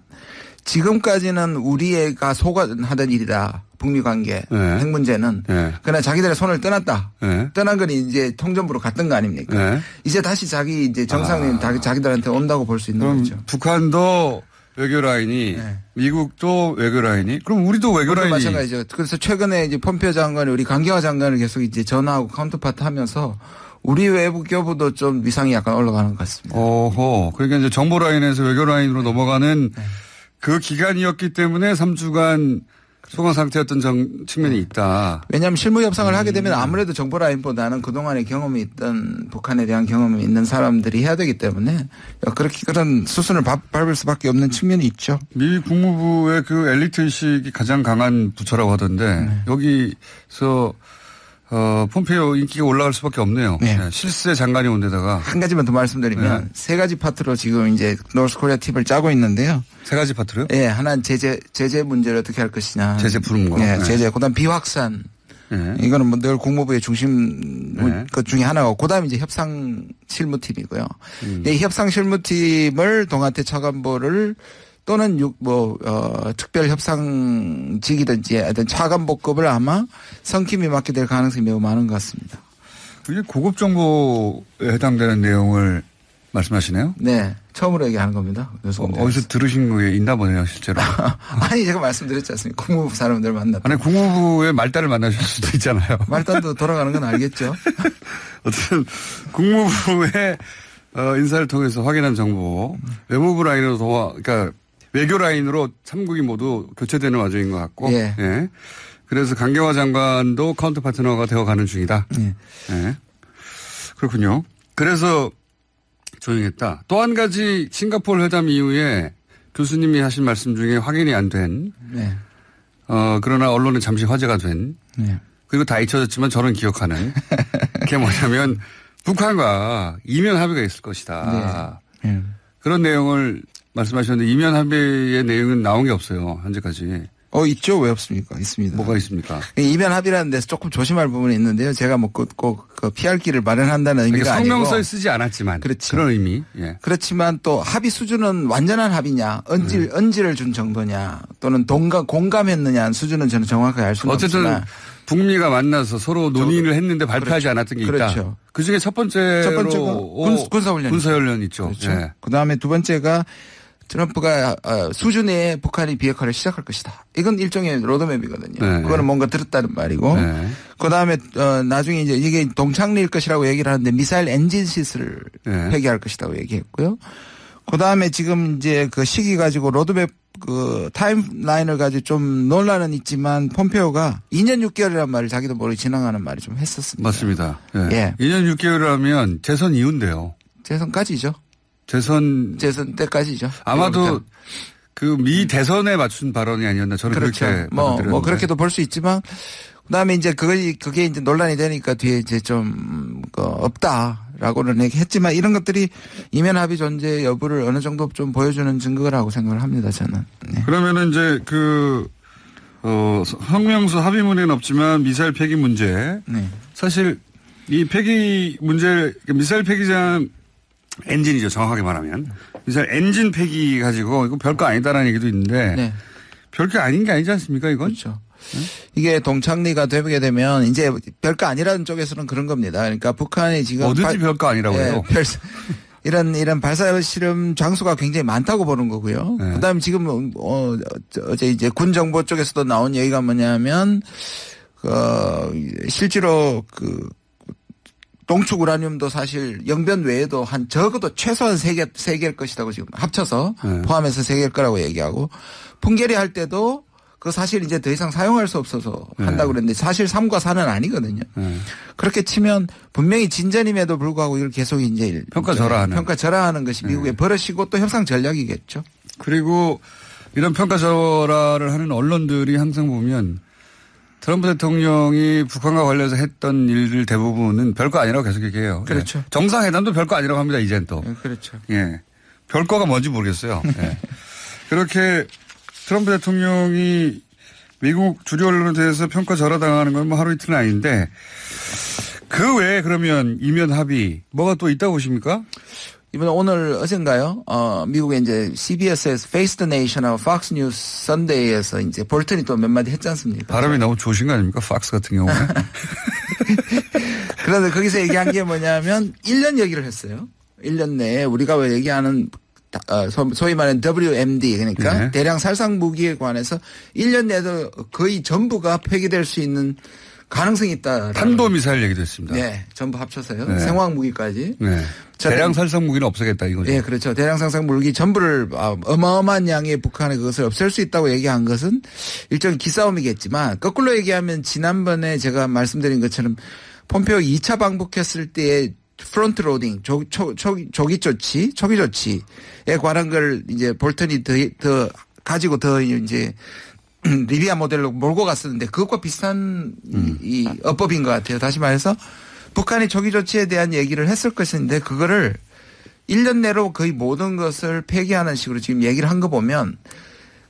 지금까지는 우리가 소관하던 일이다. 북미 관계, 핵 문제는. 그러나 자기들의 손을 떠났다. 떠난 건 이제 통전부로 갔던 거 아닙니까? 이제 다시 자기 이제 정상인 자기들한테 온다고 볼 수 있는 그럼 거죠. 북한도 외교 라인이 미국도 외교 라인이 그럼 우리도 외교 라인이 마찬가지죠. 그래서 최근에 이제 폼페오 장관이 우리 강경화 장관을 계속 이제 전화하고 카운터파트 하면서 우리 외교부도 좀 위상이 약간 올라가는 것 같습니다. 오호. 그러니까 이제 정보 라인에서 외교 라인으로 넘어가는 그 기간이었기 때문에 3주간 소강 상태였던 측면이 있다. 왜냐하면 실무 협상을 하게 되면 아무래도 정보 라인보다는 그동안의 경험이 있던 북한에 대한 경험이 있는 사람들이 해야 되기 때문에 그런 수순을 밟을 수밖에 없는 측면이 있죠. 미 국무부의 그 엘리트 의식이 가장 강한 부처라고 하던데 여기서 폼페이오 인기가 올라갈 수밖에 없네요. 네. 실세 장관이 온 데다가. 한 가지만 더 말씀드리면 세 가지 파트로 지금 이제 노스코리아 팁을 짜고 있는데요. 세 가지 파트로요? 네. 하나는 제재 문제를 어떻게 할 것이냐. 제재 푸는 거. 네. 제재. 그다음 비확산. 이거는 뭐 늘 국무부의 중심 것 중에 하나고 그다음에 이제 협상 실무팀이고요. 이 협상 실무팀을 동아태 차관보를 또는 특별 협상직이든지 어떤 차관보급을 아마 성킴이 맡게 될 가능성이 매우 많은 것 같습니다. 이게 고급 정보에 해당되는 내용을 말씀하시네요? 네. 처음으로 얘기하는 겁니다. 어디서 들으신 거에 있나 보네요, 실제로. 아니, 제가 말씀드렸지 않습니까? 국무부 사람들 만났다. 아니, 국무부의 말단을 만나실 수도 있잖아요. 말단도 돌아가는 건 알겠죠. 어쨌든 국무부의 인사를 통해서 확인한 정보, 외무부 라인으로 그러니까 외교 라인으로 3국이 모두 교체되는 와중인 것 같고. 예. 예. 그래서 강경화 장관도 카운터 파트너가 되어가는 중이다. 예. 예. 그렇군요. 그래서 조용했다. 또 한 가지 싱가포르 회담 이후에 교수님이 하신 말씀 중에 확인이 안 된. 네. 그러나 언론에 잠시 화제가 된. 네. 그리고 다 잊혀졌지만 저는 기억하는. 그게 뭐냐면 북한과 이면 합의가 있을 것이다. 네. 네. 그런 내용을 말씀하셨는데 이면 합의의 내용은 나온 게 없어요. 현재까지. 있죠. 왜 없습니까? 있습니다. 뭐가 있습니까? 이면 합의라는 데서 조금 조심할 부분이 있는데요. 제가 뭐 꼭 피할 길을 마련한다는 의미가 아니고. 성명서에 쓰지 않았지만. 그렇죠. 그런 의미. 예. 그렇지만 또 합의 수준은 완전한 합의냐, 언지를 준 정도냐, 또는 공감했느냐 수준은 저는 정확하게 알 수는 어쨌든 없지만. 북미가 만나서 서로 논의를 했는데 발표하지 그렇죠. 않았던 게 있다. 그렇죠. 그중에 첫 번째가 군사훈련. 군사훈련 있죠. 그렇죠. 예. 그다음에 두 번째가 트럼프가 수준의 북한이 비핵화를 시작할 것이다. 이건 일종의 로드맵이거든요. 네. 그거는 뭔가 들었다는 말이고. 네. 그다음에 나중에 이제 이게 동창리일 것이라고 얘기를 하는데 미사일 엔진 시스를 네. 폐기할 것이라고 얘기했고요. 그다음에 지금 이제 그 시기 가지고 로드맵 그 타임라인을 가지고 좀 논란은 있지만 폼페오가 2년 6개월이라는 말을 자기도 모르게 지나가는 말을 좀 했었습니다. 맞습니다. 예. 예. 2년 6개월이라면 재선 이후인데요. 재선까지죠. 대선 때까지죠. 아마도 그 미 대선에 맞춘 발언이 아니었나 저는 그렇죠. 그렇게 뭐 그렇게도 볼 수 있지만 그다음에 이제 그게 이제 논란이 되니까 뒤에 이제 좀 없다라고는 얘기했지만 이런 것들이 이면 합의 존재 여부를 어느 정도 좀 보여주는 증거라고 생각을 합니다. 저는. 네. 그러면은 이제 성명서 합의문에는 없지만 미사일 폐기 문제. 네. 사실 이 폐기 문제 미사일 폐기장 엔진이죠. 정확하게 말하면. 미사일 엔진 폐기 가지고 이거 별거 아니다라는 얘기도 있는데 네. 별거 아닌 게 아니지 않습니까 이건? 그렇죠. 이게 동창리가 되게 되면 이제 별거 아니라는 쪽에서는 그런 겁니다. 그러니까 북한이 지금 어디지 별거 아니라고 해요. 이런 발사 실험 장소가 굉장히 많다고 보는 거고요. 네. 그다음에 지금 어제 이제 군 정보 쪽에서도 나온 얘기가 뭐냐면 실제로 동축 우라늄도 사실 영변 외에도 적어도 최소한 3개일 것이라고 지금 합쳐서 포함해서 3개일 거라고 얘기하고 풍계리 할 때도 그 사실 이제 더 이상 사용할 수 없어서 한다고 그랬는데 사실 3과 4는 아니거든요. 그렇게 치면 분명히 진전임에도 불구하고 이걸 계속 이제 평가절하하는 것이 미국의 버릇이고 또 협상 전략이겠죠. 그리고 이런 평가절하를 하는 언론들이 항상 보면 트럼프 대통령이 북한과 관련해서 했던 일들 대부분은 별거 아니라고 계속 얘기해요. 그렇죠. 예. 정상회담도 별거 아니라고 합니다. 이젠 또. 그렇죠. 예. 별거가 뭔지 모르겠어요. 예. 그렇게 트럼프 대통령이 미국 주류 언론에 대해서 평가절하당하는 건 뭐 하루 이틀은 아닌데 그 외에 그러면 이면 합의 뭐가 또 있다고 보십니까? 이번에 오늘 어젠가요? 미국의 이제 CBS에서 Face the Nation하고 Fox News Sunday에서 이제 볼턴이 또 몇 마디 했지 않습니까? 발음이 너무 좋으신 거 아닙니까? 팍스 같은 경우는. 그런데 거기서 얘기한 게 뭐냐면 1년 얘기를 했어요. 1년 내에 우리가 왜 얘기하는 소위 말하는 WMD 그러니까 네. 대량 살상 무기에 관해서 1년 내도 거의 전부가 폐기될 수 있는 가능성이 있다. 탄도미사일 얘기도 했습니다. 네. 전부 합쳐서요. 네. 생화학 무기까지. 네. 대량 살상 무기는 없애겠다 이거죠. 네. 그렇죠. 대량 살상 무기 전부를 어마어마한 양의 북한의 그것을 없앨 수 있다고 얘기한 것은 일종의 기싸움이겠지만 거꾸로 얘기하면 지난번에 제가 말씀드린 것처럼 폼페오 2차 방북했을 때의 프론트 로딩, 초기 조치에 관한 걸 이제 볼턴이 더 가지고 더 이제 리비아 모델로 몰고 갔었는데 그것과 비슷한 이 어법인 것 같아요. 다시 말해서 북한이 조기 조치에 대한 얘기를 했을 것인데 그거를 1년 내로 거의 모든 것을 폐기하는 식으로 지금 얘기를 한 거 보면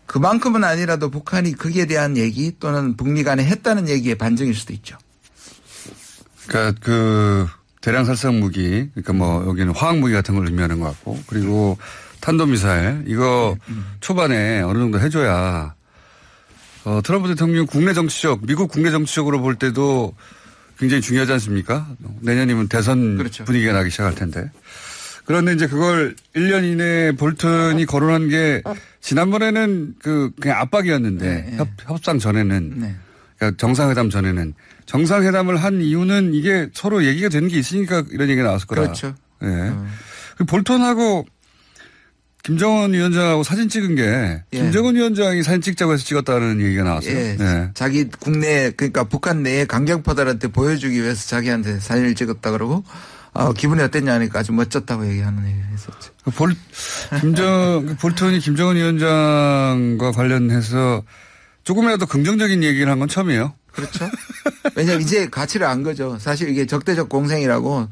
그만큼은 아니라도 북한이 거기에 대한 얘기 또는 북미 간에 했다는 얘기의 반증일 수도 있죠. 그러니까 대량 살상 무기, 그러니까 뭐 여기는 화학 무기 같은 걸 의미하는 것 같고 그리고 탄도미사일 이거 초반에 어느 정도 해줘야 트럼프 대통령 미국 국내 정치적으로 볼 때도 굉장히 중요하지 않습니까? 내년이면 대선 그렇죠. 분위기가 나기 시작할 텐데. 그런데 이제 그걸 1년 이내에 볼턴이 거론한 게 지난번에는 그냥 압박이었는데 협상 전에는 그러니까 정상회담 전에는 정상회담을 한 이유는 이게 서로 얘기가 되는 게 있으니까 이런 얘기가 나왔을 거라. 그렇죠. 네. 볼턴하고 김정은 위원장하고 사진 찍은 게 김정은 위원장이 사진 찍자고 해서 찍었다는 얘기가 나왔어요. 예. 네. 자기 국내 그러니까 북한 내에 강경파들한테 보여주기 위해서 자기한테 사진을 찍었다 그러고 기분이 어땠냐 하니까 아주 멋졌다고 얘기하는 얘기를 했었죠. 볼턴이 김정은 위원장과 관련해서 조금이라도 긍정적인 얘기를 한 건 처음이에요. 그렇죠. 왜냐하면 이제 가치를 안 거죠. 사실 이게 적대적 공생이라고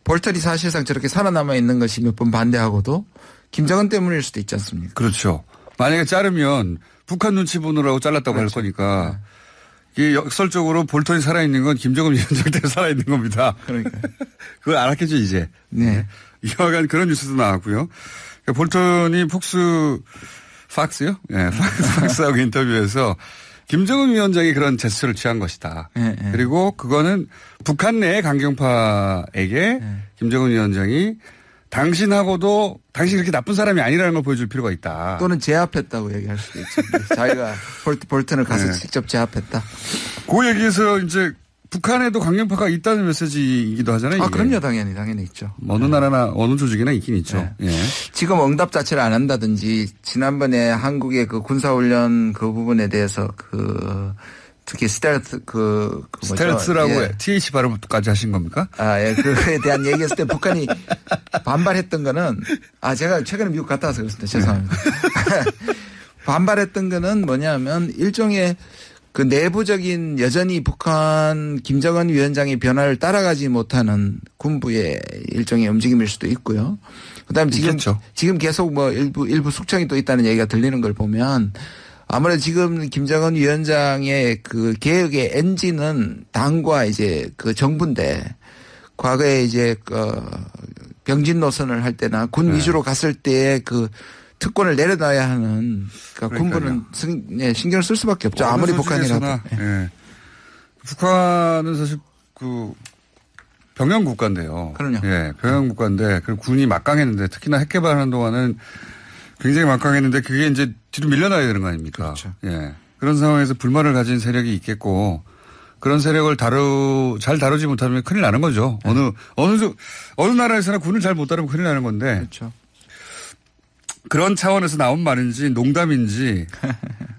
볼턴이 사실상 저렇게 살아남아 있는 것이 몇 번 반대하고도 김정은 때문일 수도 있지 않습니까? 그렇죠. 만약에 자르면 북한 눈치 보느라고 잘랐다고 그렇죠. 할 거니까 이게 역설적으로 볼턴이 살아있는 건 김정은 위원장 때문에 살아있는 겁니다. 그러니까. 그걸 알았겠죠 이제. 네. 이와간 그런 뉴스도 나왔고요. 그러니까 볼턴이 팍스요? 네, 팍스하고 인터뷰에서 김정은 위원장이 그런 제스처를 취한 것이다. 그리고 그거는 북한 내의 강경파에게 김정은 위원장이 당신하고도 당신 그렇게 나쁜 사람이 아니라는 걸 보여줄 필요가 있다. 또는 제압했다고 얘기할 수도 있죠. 자기가 볼턴을 가서 직접 제압했다. 그 얘기에서 이제 북한에도 강경파가 있다는 메시지이기도 하잖아요. 이게. 그럼요. 당연히 있죠. 어느 나라나 어느 조직이나 있긴 있죠. 예. 지금 응답 자체를 안 한다든지 지난번에 한국의 그 군사훈련 그 부분에 대해서 특히 스텔스 스텔스라고 예. TH 발음까지 하신 겁니까? 예. 그거에 대한 얘기했을 때 북한이 반발했던 거는 제가 최근에 미국 갔다 와서 그렇습니다. 죄송합니다. 반발했던 거는 뭐냐면 일종의 그 내부적인 여전히 북한 김정은 위원장의 변화를 따라가지 못하는 군부의 일종의 움직임일 수도 있고요. 그다음에 지금 계속 뭐 일부 숙청이 또 있다는 얘기가 들리는 걸 보면 아무래도 지금 김정은 위원장의 그 개혁의 엔진은 당과 이제 그 정부인데 과거에 이제 병진 노선을 할 때나 군 위주로 갔을 때의 그 특권을 내려놔야 하는 그러니까 군부는 신경을 쓸 수밖에 없죠. 아무리 북한이라도. 예. 북한은 사실 그 병영 국가인데요. 그럼요. 예, 병영 국가인데 그 군이 막강했는데 특히나 핵 개발하는 동안은 굉장히 막강했는데 그게 이제 뒤로 밀려나야 되는 거 아닙니까? 그렇죠. 예. 그런 상황에서 불만을 가진 세력이 있겠고 그런 세력을 잘 다루지 못하면 큰일 나는 거죠. 네. 어느 나라에서나 군을 잘 못 다루면 큰일 나는 건데. 그렇죠. 그런 차원에서 나온 말인지 농담인지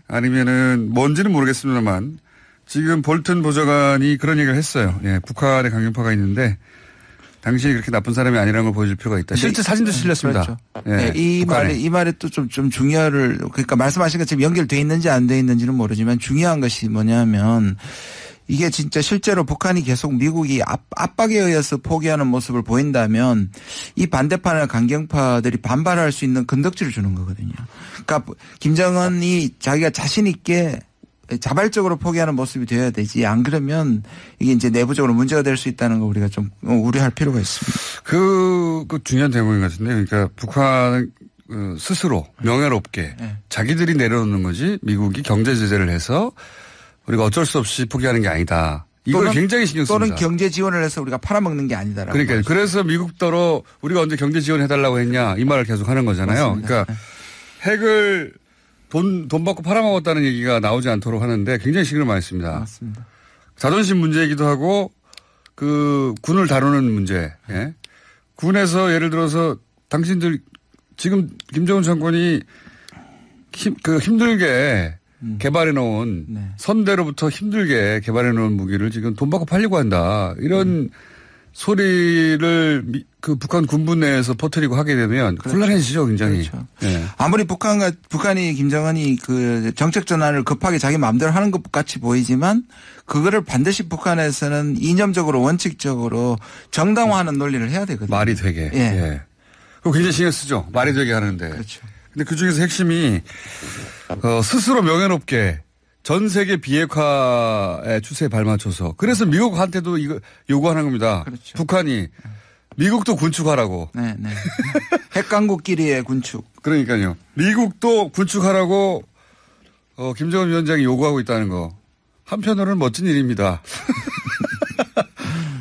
아니면은 뭔지는 모르겠습니다만 지금 볼튼 보좌관이 그런 얘기를 했어요. 예, 북한에 강경파가 있는데 당신이 그렇게 나쁜 사람이 아니라는 걸 보여줄 필요가 있다. 실제 사진도 실렸습니다. 그렇죠. 예, 네, 이 말에 또 좀 중요를 그러니까 말씀하신 것처럼 연결돼 있는지 안 돼 있는지는 모르지만 중요한 것이 뭐냐면 이게 진짜 실제로 북한이 계속 미국이 압박에 의해서 포기하는 모습을 보인다면 이 반대파나 강경파들이 반발할 수 있는 건덕지를 주는 거거든요. 그러니까 김정은이 자기가 자신 있게 자발적으로 포기하는 모습이 되어야 되지 안 그러면 이게 이제 내부적으로 문제가 될 수 있다는 거 우리가 좀 우려할 필요가 있습니다. 그 중요한 대목인 것 같은데 그러니까 북한 스스로 명예롭게 자기들이 내려놓는 거지 미국이 경제 제재를 해서 우리가 어쩔 수 없이 포기하는 게 아니다. 이걸 굉장히 신경 씁니다. 또는 경제 지원을 해서 우리가 팔아먹는 게 아니다라고. 그러니까 그래서 미국더러 우리가 언제 경제 지원해달라고 했냐 이 말을 계속 하는 거잖아요. 맞습니다. 그러니까 핵을 돈 받고 팔아먹었다는 얘기가 나오지 않도록 하는데 굉장히 신경을 많이 씁니다. 맞습니다. 자존심 문제이기도 하고 그 군을 다루는 문제. 예. 군에서 예를 들어서 당신들 지금 김정은 장관이 힘들게 개발해 놓은 선대로부터 힘들게 개발해 놓은 무기를 지금 돈 받고 팔려고 한다. 이런 소리를 그 북한 군부 내에서 퍼뜨리고 하게 되면 그렇죠. 곤란해지죠, 굉장히. 그렇죠. 네. 아무리 북한이 김정은이 그 정책 전환을 급하게 자기 마음대로 하는 것 같이 보이지만 그거를 반드시 북한에서는 이념적으로 원칙적으로 정당화하는 논리를 해야 되거든요. 말이 되게. 예. 예. 그거 굉장히 신경 쓰죠. 말이 되게 하는데. 그렇죠. 근데 그 중에서 핵심이 스스로 명예롭게 전 세계 비핵화의 추세에 발맞춰서 그래서 미국한테도 이거 요구하는 겁니다. 그렇죠. 북한이 미국도 군축하라고. 네. 핵강국끼리의 군축. 그러니까요. 미국도 군축하라고 김정은 위원장이 요구하고 있다는 거. 한편으로는 멋진 일입니다.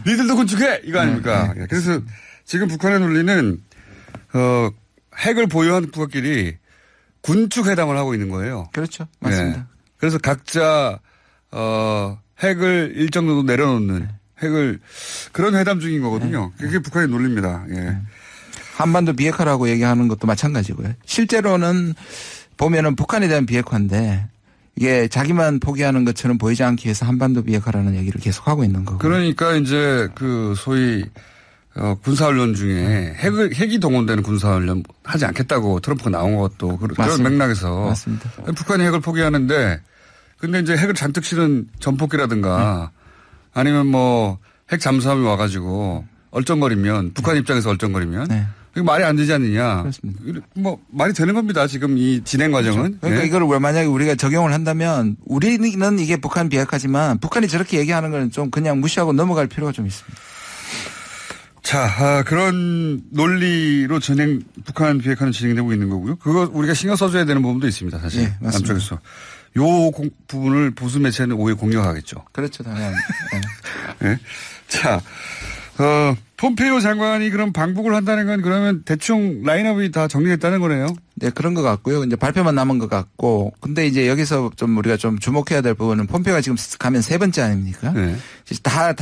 니들도 군축해 이거 아닙니까? 네. 그래서 지금 북한의 논리는 핵을 보유한 국가끼리 군축 회담을 하고 있는 거예요. 그렇죠. 맞습니다. 네. 그래서 각자 핵을 일정 정도 내려놓는 핵을 그런 회담 중인 거거든요. 그게 북한의 논리입니다. 예. 한반도 비핵화라고 얘기하는 것도 마찬가지고요. 실제로는 보면은 북한에 대한 비핵화인데 이게 자기만 포기하는 것처럼 보이지 않기 위해서 한반도 비핵화라는 얘기를 계속하고 있는 거고. 그러니까 이제 그 소위 군사훈련 중에 핵이 동원되는 군사훈련 하지 않겠다고 트럼프가 나온 것도 그런 맥락에서 맞습니다. 북한이 핵을 포기하는데 근데 이제 핵을 잔뜩 실은 전폭기라든가 아니면 뭐 핵 잠수함이 와가지고 얼쩡거리면 북한 입장에서 얼쩡거리면 이거 말이 안 되지 않느냐. 그렇습니다. 뭐 말이 되는 겁니다. 지금 이 진행 과정은. 그렇죠. 그러니까 이거를 만약에 우리가 적용을 한다면 우리는 이게 북한 비핵화지만 북한이 저렇게 얘기하는 건 좀 그냥 무시하고 넘어갈 필요가 좀 있습니다. 자, 그런 논리로 북한 비핵화는 진행되고 있는 거고요. 그거 우리가 신경 써줘야 되는 부분도 있습니다, 사실. 네, 맞습니다. 남쪽에서. 요 부분을 보수 매체는 오히려 공격하겠죠. 그렇죠, 당연히. 네. 자, 폼페이오 장관이 그럼 방북을 한다는 건 그러면 대충 라인업이 다 정리됐다는 거네요. 네, 그런 것 같고요. 이제 발표만 남은 것 같고. 근데 이제 여기서 좀 우리가 좀 주목해야 될 부분은 폼페이오가 지금 가면 3번째 아닙니까? 네. 다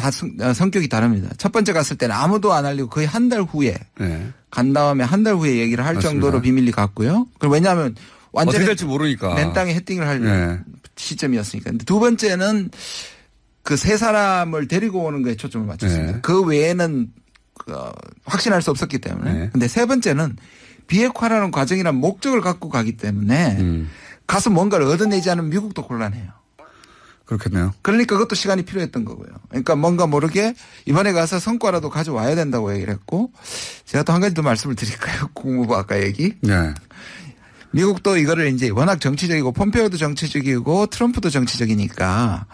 성격이 다릅니다. 첫 번째 갔을 때는 아무도 안 알리고 거의 한 달 후에 간 다음에 한 달 후에 얘기를 할 맞습니다. 정도로 비밀리 갔고요. 그럼 왜냐하면 완전히 어떻게 될지 모르니까. 맨 땅에 헤딩을 할 시점이었으니까. 근데 두 번째는 그 세 사람을 데리고 오는 거에 초점을 맞췄습니다. 네. 그 외에는 확신할 수 없었기 때문에. 네. 근데 세 번째는 비핵화라는 과정이란 목적을 갖고 가기 때문에 가서 뭔가를 얻어내지 않으면 미국도 곤란해요. 그렇겠네요. 그러니까 그것도 시간이 필요했던 거고요. 그러니까 뭔가 모르게 이번에 가서 성과라도 가져와야 된다고 얘기를 했고 제가 또 한 가지 더 말씀을 드릴까요? 국무부 아까 얘기. 네. 미국도 이거를 이제 워낙 정치적이고 폼페오도 정치적이고 트럼프도 정치적이니까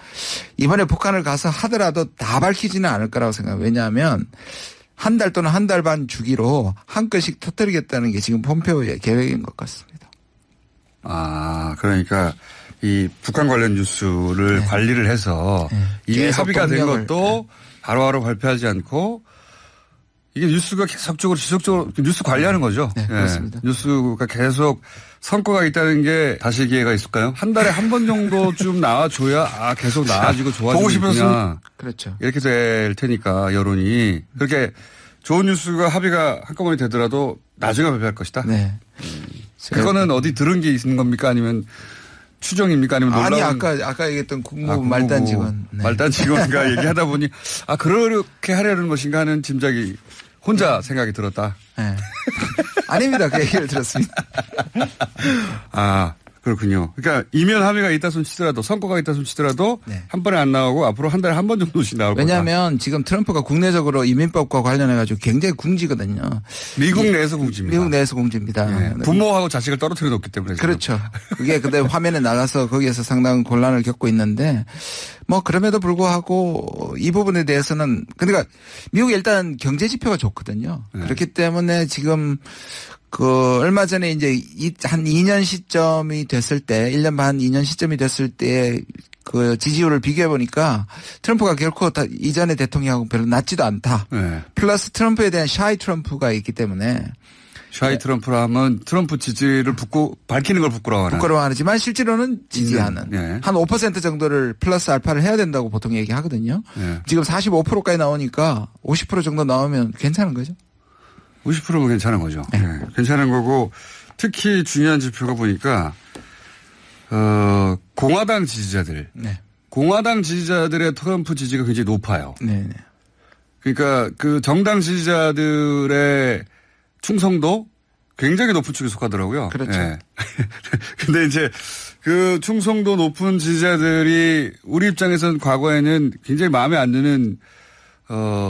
이번에 북한을 가서 하더라도 다 밝히지는 않을 거라고 생각해요. 왜냐하면 한 달 또는 한 달 반 주기로 한 건씩 터뜨리겠다는 게 지금 폼페오의 계획인 것 같습니다. 아, 그러니까 이 북한 관련 뉴스를 네. 관리를 해서 이미 계속 합의가 된 동력을, 것도 바로바로 발표하지 않고 이게 뉴스가 계속적으로 지속적으로 뉴스 관리하는 거죠. 네, 그렇습니다. 뉴스가 계속 성과가 있다는 게 다시 기회가 있을까요? 한 달에 한 번 정도 좀 나와줘야 계속 나아지고 좋아지고 보고 싶었으면 있구나. 그렇죠. 이렇게 될 테니까 여론이 그렇게 좋은 뉴스가 합의가 한꺼번에 되더라도 나중에 발표할 것이다. 네. 그거는 어디 들은 게 있는 겁니까? 아니면 추정입니까? 아니면 놀라운. 아니 아까 얘기했던 국무부 말단 직원. 네. 말단 직원과 얘기하다 보니 그렇게 하려는 것인가 하는 짐작이 혼자 생각이 들었다. 네. 아닙니다. 그 얘기를 들었습니다. 그렇군요. 그러니까 이면 합의가 있다 손 치더라도 성과가 있다 손 치더라도 네. 한 번에 안 나오고 앞으로 한 달에 한 번 정도씩 나올 거다. 왜냐하면 지금 트럼프가 국내적으로 이민법과 관련해가지고 굉장히 궁지거든요. 미국 내에서 궁지입니다. 미국 내에서 궁지입니다. 네. 부모하고 자식을 떨어뜨려 놓기 때문에. 그렇죠. 그게 근데 화면에 나가서 거기에서 상당한 곤란을 겪고 있는데 뭐 그럼에도 불구하고 이 부분에 대해서는 그러니까 미국이 일단 경제 지표가 좋거든요. 네. 그렇기 때문에 지금 얼마 전에 이제 한 2년 시점이 됐을 때 1년 반 2년 시점이 됐을 때 그 지지율을 비교해 보니까 트럼프가 결코 이전의 대통령하고 별로 낮지도 않다. 네. 플러스 트럼프에 대한 샤이 트럼프가 있기 때문에 샤이 트럼프라 하면 트럼프 지지를 밝히는 걸 부끄러워하는. 부끄러워하지만 실제로는 지지하는 네. 한 5% 정도를 플러스 알파를 해야 된다고 보통 얘기하거든요. 네. 지금 45%까지 나오니까 50% 정도 나오면 괜찮은 거죠. 50%면 괜찮은 거죠. 네. 네. 괜찮은 거고 특히 중요한 지표가 보니까 공화당 지지자들. 네. 공화당 지지자들의 트럼프 지지가 굉장히 높아요. 네. 그러니까 그 정당 지지자들의 충성도 굉장히 높은 축에 속하더라고요. 그렇죠. 네. 근데 이제 그 충성도 높은 지지자들이 우리 입장에서는 과거에는 굉장히 마음에 안 드는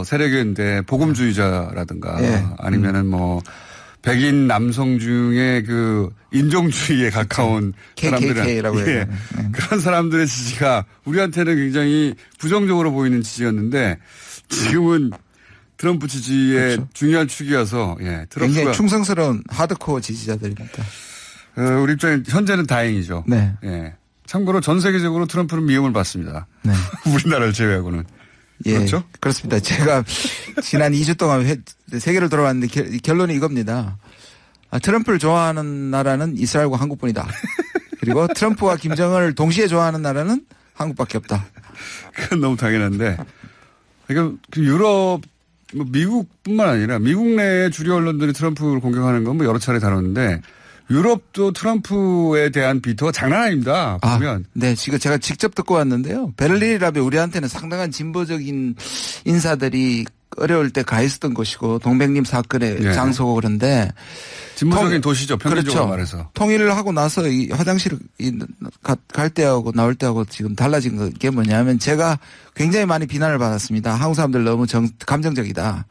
세력이었는데 복음주의자라든가 네. 아니면은 뭐 백인 남성 중에 그 인종주의에 가까운 사람들은 KKK라고 해요. 네. 그런 사람들의 지지가 우리한테는 굉장히 부정적으로 보이는 지지였는데 지금은 트럼프 지지의 그렇죠. 중요한 축이어서 트럼프가 굉장히 충성스러운 하드코어 지지자들입니다. 우리 입장에 현재는 다행이죠. 네. 예. 참고로 전 세계적으로 트럼프는 미움을 받습니다. 네. 우리나라를 제외하고는. 예, 그렇죠? 그렇습니다. 제가 지난 2주 동안 세계를 돌아왔는데 결론이 이겁니다. 트럼프를 좋아하는 나라는 이스라엘과 한국뿐이다. 그리고 트럼프와 김정은을 동시에 좋아하는 나라는 한국밖에 없다. 그건 너무 당연한데. 그러니까 유럽, 미국뿐만 아니라 미국 내의 주류 언론들이 트럼프를 공격하는 건 뭐 여러 차례 다뤘는데 유럽도 트럼프에 대한 비토가 장난 아닙니다. 보면. 네, 지금 제가 직접 듣고 왔는데요. 베를린이라면 우리한테는 상당한 진보적인 인사들이 어려울 때 가 있었던 곳이고 동백림 사건의 네. 장소고 그런데 진보적인 도시죠. 평균적으로 그렇죠. 말해서. 통일을 하고 나서 이 화장실 갈 때하고 나올 때하고 지금 달라진 게 뭐냐면 제가 굉장히 많이 비난을 받았습니다. 한국 사람들 너무 감정적이다.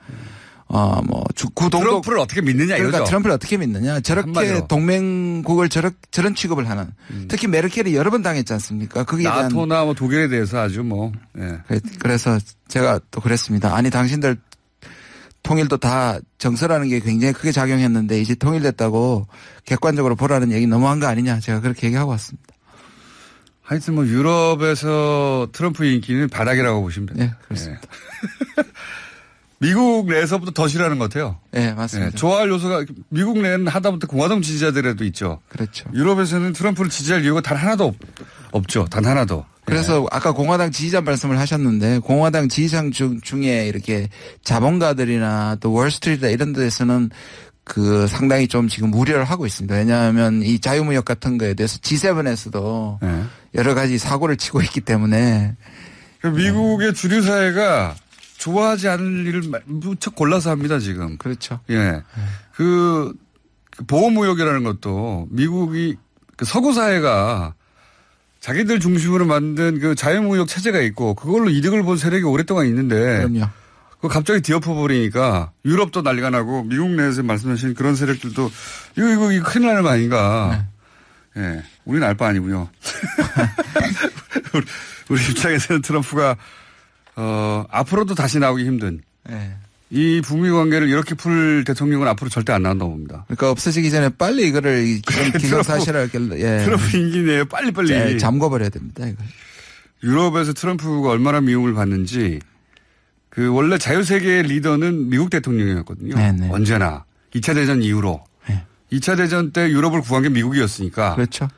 트럼프를 어떻게 믿느냐 그러니까 이거죠. 트럼프를 어떻게 믿느냐. 저렇게 한마디로. 동맹국을 저런 취급을 하는. 특히 메르켈이 여러 번 당했지 않습니까? 거기에 대한. 나토나 뭐 독일에 대해서 아주 뭐. 예. 그래서 제가 또 그랬습니다. 아니 당신들 통일도 다 정서라는 게 굉장히 크게 작용했는데 이제 통일됐다고 객관적으로 보라는 얘기 너무한 거 아니냐. 제가 그렇게 얘기하고 왔습니다. 하여튼 뭐 유럽에서 트럼프의 인기는 바닥이라고 보시면 됩니다. 네, 그렇습니다. 예. 미국 내에서부터 더 싫어하는 것 같아요. 네, 맞습니다. 예. 좋아할 요소가 미국 내에는 하다못해 공화당 지지자들에도 있죠. 그렇죠. 유럽에서는 트럼프를 지지할 이유가 단 하나도 없죠. 단 하나도. 그래서 아까 공화당 지지자 말씀을 하셨는데 공화당 지지자 중에 이렇게 자본가들이나 또 월스트리트나 이런 데서는 그 상당히 좀 지금 우려를 하고 있습니다. 왜냐하면 이 자유무역 같은 거에 대해서 G7에서도 네. 여러 가지 사고를 치고 있기 때문에 미국의 주류 사회가 좋아하지 않을 일을 무척 골라서 합니다, 지금. 그렇죠. 예. 그 보호무역이라는 것도 미국이 그 서구 사회가 자기들 중심으로 만든 그 자유무역 체제가 있고 그걸로 이득을 본 세력이 오랫동안 있는데. 그럼요. 그 갑자기 뒤엎어버리니까 유럽도 난리가 나고 미국 내에서 말씀하신 그런 세력들도 이거 큰일 나는 거 아닌가. 네. 예. 우리는 알 바 아니고요. 우리 입장에서는 트럼프가 앞으로도 다시 나오기 힘든 네. 이 북미 관계를 이렇게 풀 대통령은 앞으로 절대 안 나온다고 봅니다. 그러니까 없어지기 전에 빨리 이거를 기정사실화를 트럼프 임기 내에 빨리빨리 잠궈버려야 됩니다. 이거. 유럽에서 트럼프가 얼마나 미움을 받는지 그 원래 자유세계의 리더는 미국 대통령이었거든요. 네네. 언제나 2차 대전 이후로. 네. 2차 대전 때 유럽을 구한 게 미국이었으니까. 그렇죠.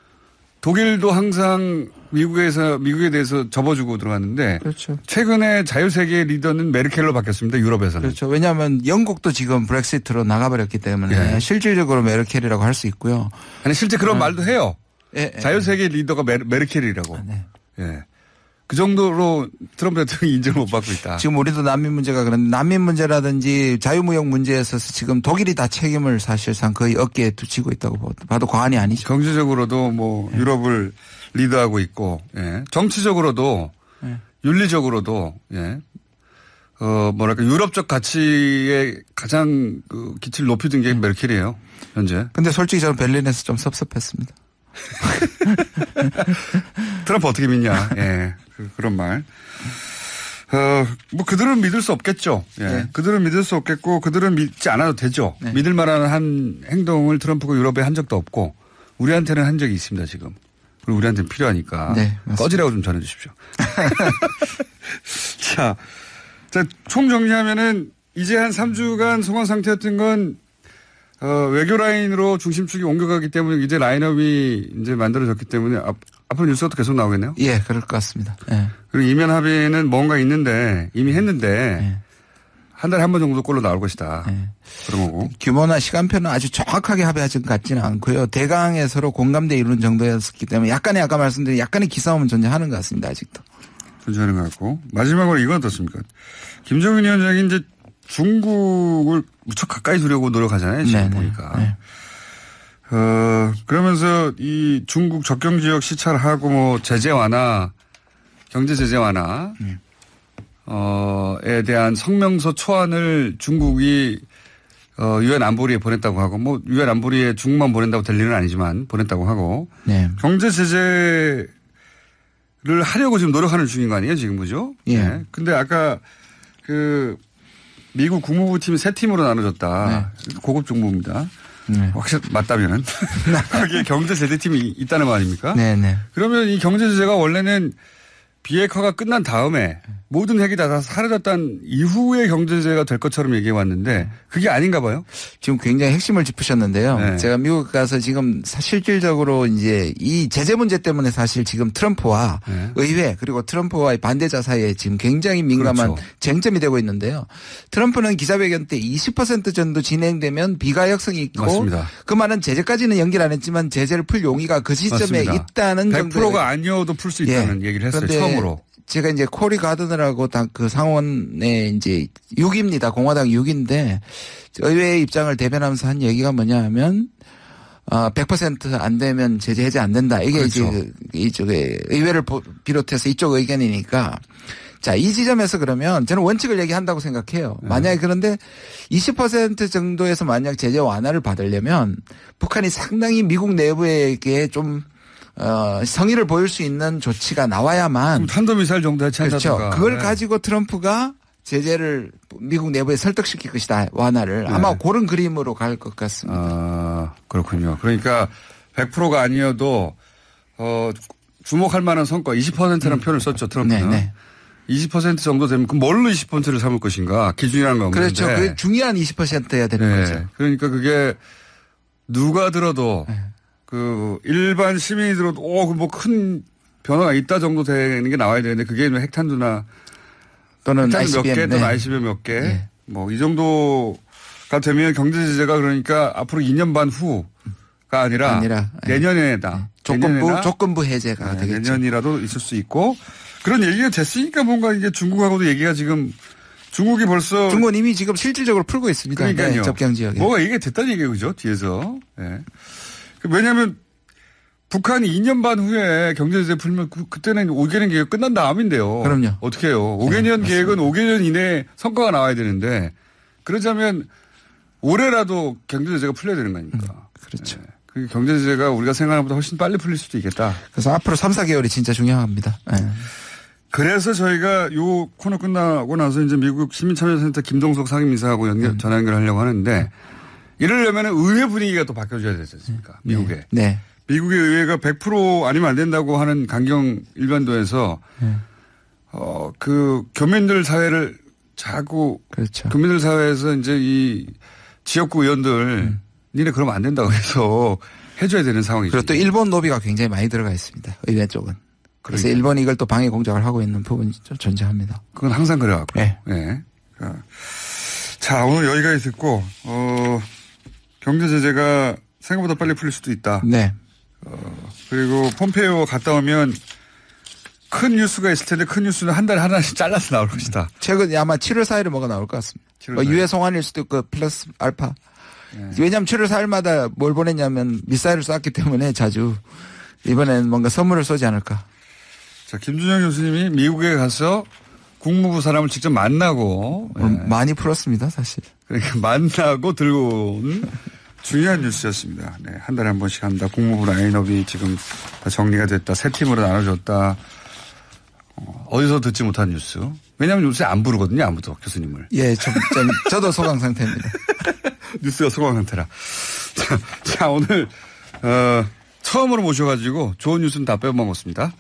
독일도 항상 미국에 대해서 접어주고 들어갔는데. 그렇죠. 최근에 자유세계의 리더는 메르켈로 바뀌었습니다. 유럽에서는. 그렇죠. 왜냐하면 영국도 지금 브렉시트로 나가버렸기 때문에 예. 실질적으로 메르켈이라고 할 수 있고요. 아니 실제 그런 말도 해요. 예, 자유세계의 리더가 메르켈이라고. 네. 예. 그 정도로 트럼프 대통령이 인정을 못 받고 있다. 지금 우리도 난민 문제가 그런데 난민 문제라든지 자유무역 문제에 있어서 지금 독일이 다 책임을 사실상 거의 어깨에 두치고 있다고 봐도 과언이 아니죠. 경제적으로도 뭐 유럽을 리드하고 있고, 예. 정치적으로도 윤리적으로도, 예. 뭐랄까 유럽적 가치에 가장 그 기치를 높이던 게 메르켈이에요. 현재. 근데 솔직히 저는 베를린에서 좀 섭섭했습니다. 트럼프 어떻게 믿냐. 예. 그런 말. 뭐 그들은 믿을 수 없겠죠. 예. 네. 그들은 믿을 수 없겠고 그들은 믿지 않아도 되죠. 네. 믿을 만한 한 행동을 트럼프가 유럽에 한 적도 없고 우리한테는 한 적이 있습니다 지금. 그리고 우리한테는 필요하니까. 네, 꺼지라고 좀 전해 주십시오. 자, 총 정리하면은 이제 한 3주간 소강 상태였던 건 외교 라인으로 중심축이 옮겨가기 때문에 이제 라인업이 이제 만들어졌기 때문에 앞으로 뉴스가 또 계속 나오겠네요. 예, 그럴 것 같습니다. 예. 그리고 이면 합의는 뭔가 있는데 이미 했는데 예. 한 달에 한 번 정도 꼴로 나올 것이다. 예. 그런 거고. 규모나 시간표는 아주 정확하게 합의하진 같지는 않고요. 대강에 서로 공감대 이루는 정도였기 때문에 약간의 아까 말씀드린 약간의 기싸움은 존재하는 것 같습니다. 아직도. 존재하는 것 같고. 마지막으로 이건 어떻습니까? 김정은 위원장이 이제 중국을 무척 가까이 두려고 노력하잖아요. 지금 네네. 보니까. 네. 그러면서 이 중국 접경 지역 시찰하고 뭐 제재 완화, 경제 제재 완화, 에 대한 성명서 초안을 중국이 유엔 안보리에 보냈다고 하고 뭐 유엔 안보리에 중국만 보낸다고 될 일은 아니지만 보냈다고 하고 네. 경제 제재를 하려고 지금 노력하는 중인 거 아니에요 지금 그죠? 예. 네. 근데 아까 그 미국 국무부 팀이 세 팀으로 나눠졌다. 네. 고급 정보입니다. 네. 확실히 맞다면은 거기에 경제 제재팀이 있다는 거 아닙니까? 네네. 그러면 이 경제 제재가 원래는 비핵화가 끝난 다음에 모든 핵이 다 사라졌다는 이후의 경제제재가 될 것처럼 얘기해 왔는데 그게 아닌가 봐요. 지금 굉장히 핵심을 짚으셨는데요. 네. 제가 미국 가서 지금 실질적으로 이제 이 제재 문제 때문에 사실 지금 트럼프와 네. 의회 그리고 트럼프와의 반대자 사이에 지금 굉장히 민감한 그렇죠. 쟁점이 되고 있는데요. 트럼프는 기자회견 때 20% 정도 진행되면 비가역성이 있고 맞습니다. 그 말은 제재까지는 연결 안 했지만 제재를 풀 용의가 그 시점에 맞습니다. 있다는 100%가 아니어도 풀 수 있다는 얘기를 했어요. 처음으로. 제가 이제 코리 가드너라고 그 상원의 이제 6입니다. 공화당 6인데 의회의 입장을 대변하면서 한 얘기가 뭐냐 하면 100% 안 되면 제재 해제 안 된다. 이게 그렇죠. 이제 이쪽에 의회를 비롯해서 이쪽 의견이니까 자, 이 지점에서 그러면 저는 원칙을 얘기한다고 생각해요. 만약에 그런데 20% 정도에서 만약 제재 완화를 받으려면 북한이 상당히 미국 내부에게 좀 성의를 보일 수 있는 조치가 나와야만 탄도미사일 정도 해체한다든가. 그렇죠. 그걸 네. 가지고 트럼프가 제재를 미국 내부에 설득시킬 것이다. 완화를. 네. 아마 그런 그림으로 갈 것 같습니다. 그렇군요. 그러니까 100%가 아니어도 주목할 만한 성과 20%라는 표현을 썼죠. 트럼프는. 네. 20% 정도 되면 그럼 뭘로 20%를 삼을 것인가 기준이라는 건 없는데. 그렇죠. 그게 중요한 20%여야 되는 거죠. 그러니까 그게 누가 들어도 네. 그 일반 시민이 들어도 뭐 큰 변화가 있다 정도 되는 게 나와야 되는데 그게 핵탄두나 또는 몇 ICBM. 개 또는 ICBM 몇 개 네. 뭐 이 정도 되면 경제 제재가 그러니까 앞으로 2년 반 후가 아니라 내년에다. 조건부 해제가 되겠죠. 내년이라도 있을 수 있고 그런 얘기가 됐으니까 뭔가 이게 중국하고도 얘기가 지금 중국이 벌써. 중국은 이미 지금 실질적으로 풀고 있습니다. 그러니까요. 네, 접경 지역에. 뭐가 얘기가 됐다는 얘기예요. 그죠? 뒤에서. 네. 왜냐하면 북한이 2년 반 후에 경제제재 풀면 그때는 5개년 계획 끝난 다음인데요. 그럼요. 어떻게 해요? 5개년 네, 계획은 5개년 이내에 성과가 나와야 되는데 그러자면 올해라도 경제제재가 풀려야 되는 거니까. 그렇죠. 네. 그 경제제재가 우리가 생각하는 것보다 훨씬 빨리 풀릴 수도 있겠다. 그래서 앞으로 3, 4개월이 진짜 중요합니다. 네. 그래서 저희가 요 코너 끝나고 나서 이제 미국 시민참여센터 김동석 상임이사하고 전화 연결하려고 하는데 이러려면 의회 분위기가 또 바뀌어줘야 되지 않습니까? 미국에. 네. 미국의 의회가 100% 아니면 안 된다고 하는 강경 일반도에서 그 교민들 사회를 자꾸 그렇죠. 교민들 사회에서 이제 이 지역구 의원들 니네 그러면 안 된다고 해서 해줘야 되는 상황이죠. 그리고 또 일본 로비가 굉장히 많이 들어가 있습니다. 의회 쪽은. 그래서 그러니까. 일본이 이걸 또 방해 공작을 하고 있는 부분이 좀 존재합니다. 그건 항상 그래갖고. 네. 네. 자, 오늘 여기까지 듣고, 경제 제재가 생각보다 빨리 풀릴 수도 있다. 네. 그리고 폼페이오 갔다 오면 큰 뉴스가 있을 텐데 큰 뉴스는 한 달에 하나씩 잘라서 나올 것이다. 최근 아마 7월 4일에 뭐가 나올 것 같습니다. 유해 송환일 수도 있고 플러스 알파. 네. 왜냐하면 7월 4일마다 뭘 보냈냐면 미사일을 쐈기 때문에 자주 이번엔 뭔가 선물을 쏘지 않을까. 자, 김준영 교수님이 미국에 가서 국무부 사람을 직접 만나고. 많이 풀었습니다, 사실. 그러니까 만나고 들고 온 중요한 뉴스였습니다. 네. 한 달에 한 번씩 한다. 국무부 라인업이 지금 다 정리가 됐다. 세 팀으로 나눠졌다. 어디서 듣지 못한 뉴스. 왜냐하면 요새 안 부르거든요. 아무도 교수님을. 예, 저도 소강 상태입니다. 뉴스가 소강 상태라. 자, 오늘 처음으로 모셔가지고 좋은 뉴스는 다 빼먹었습니다.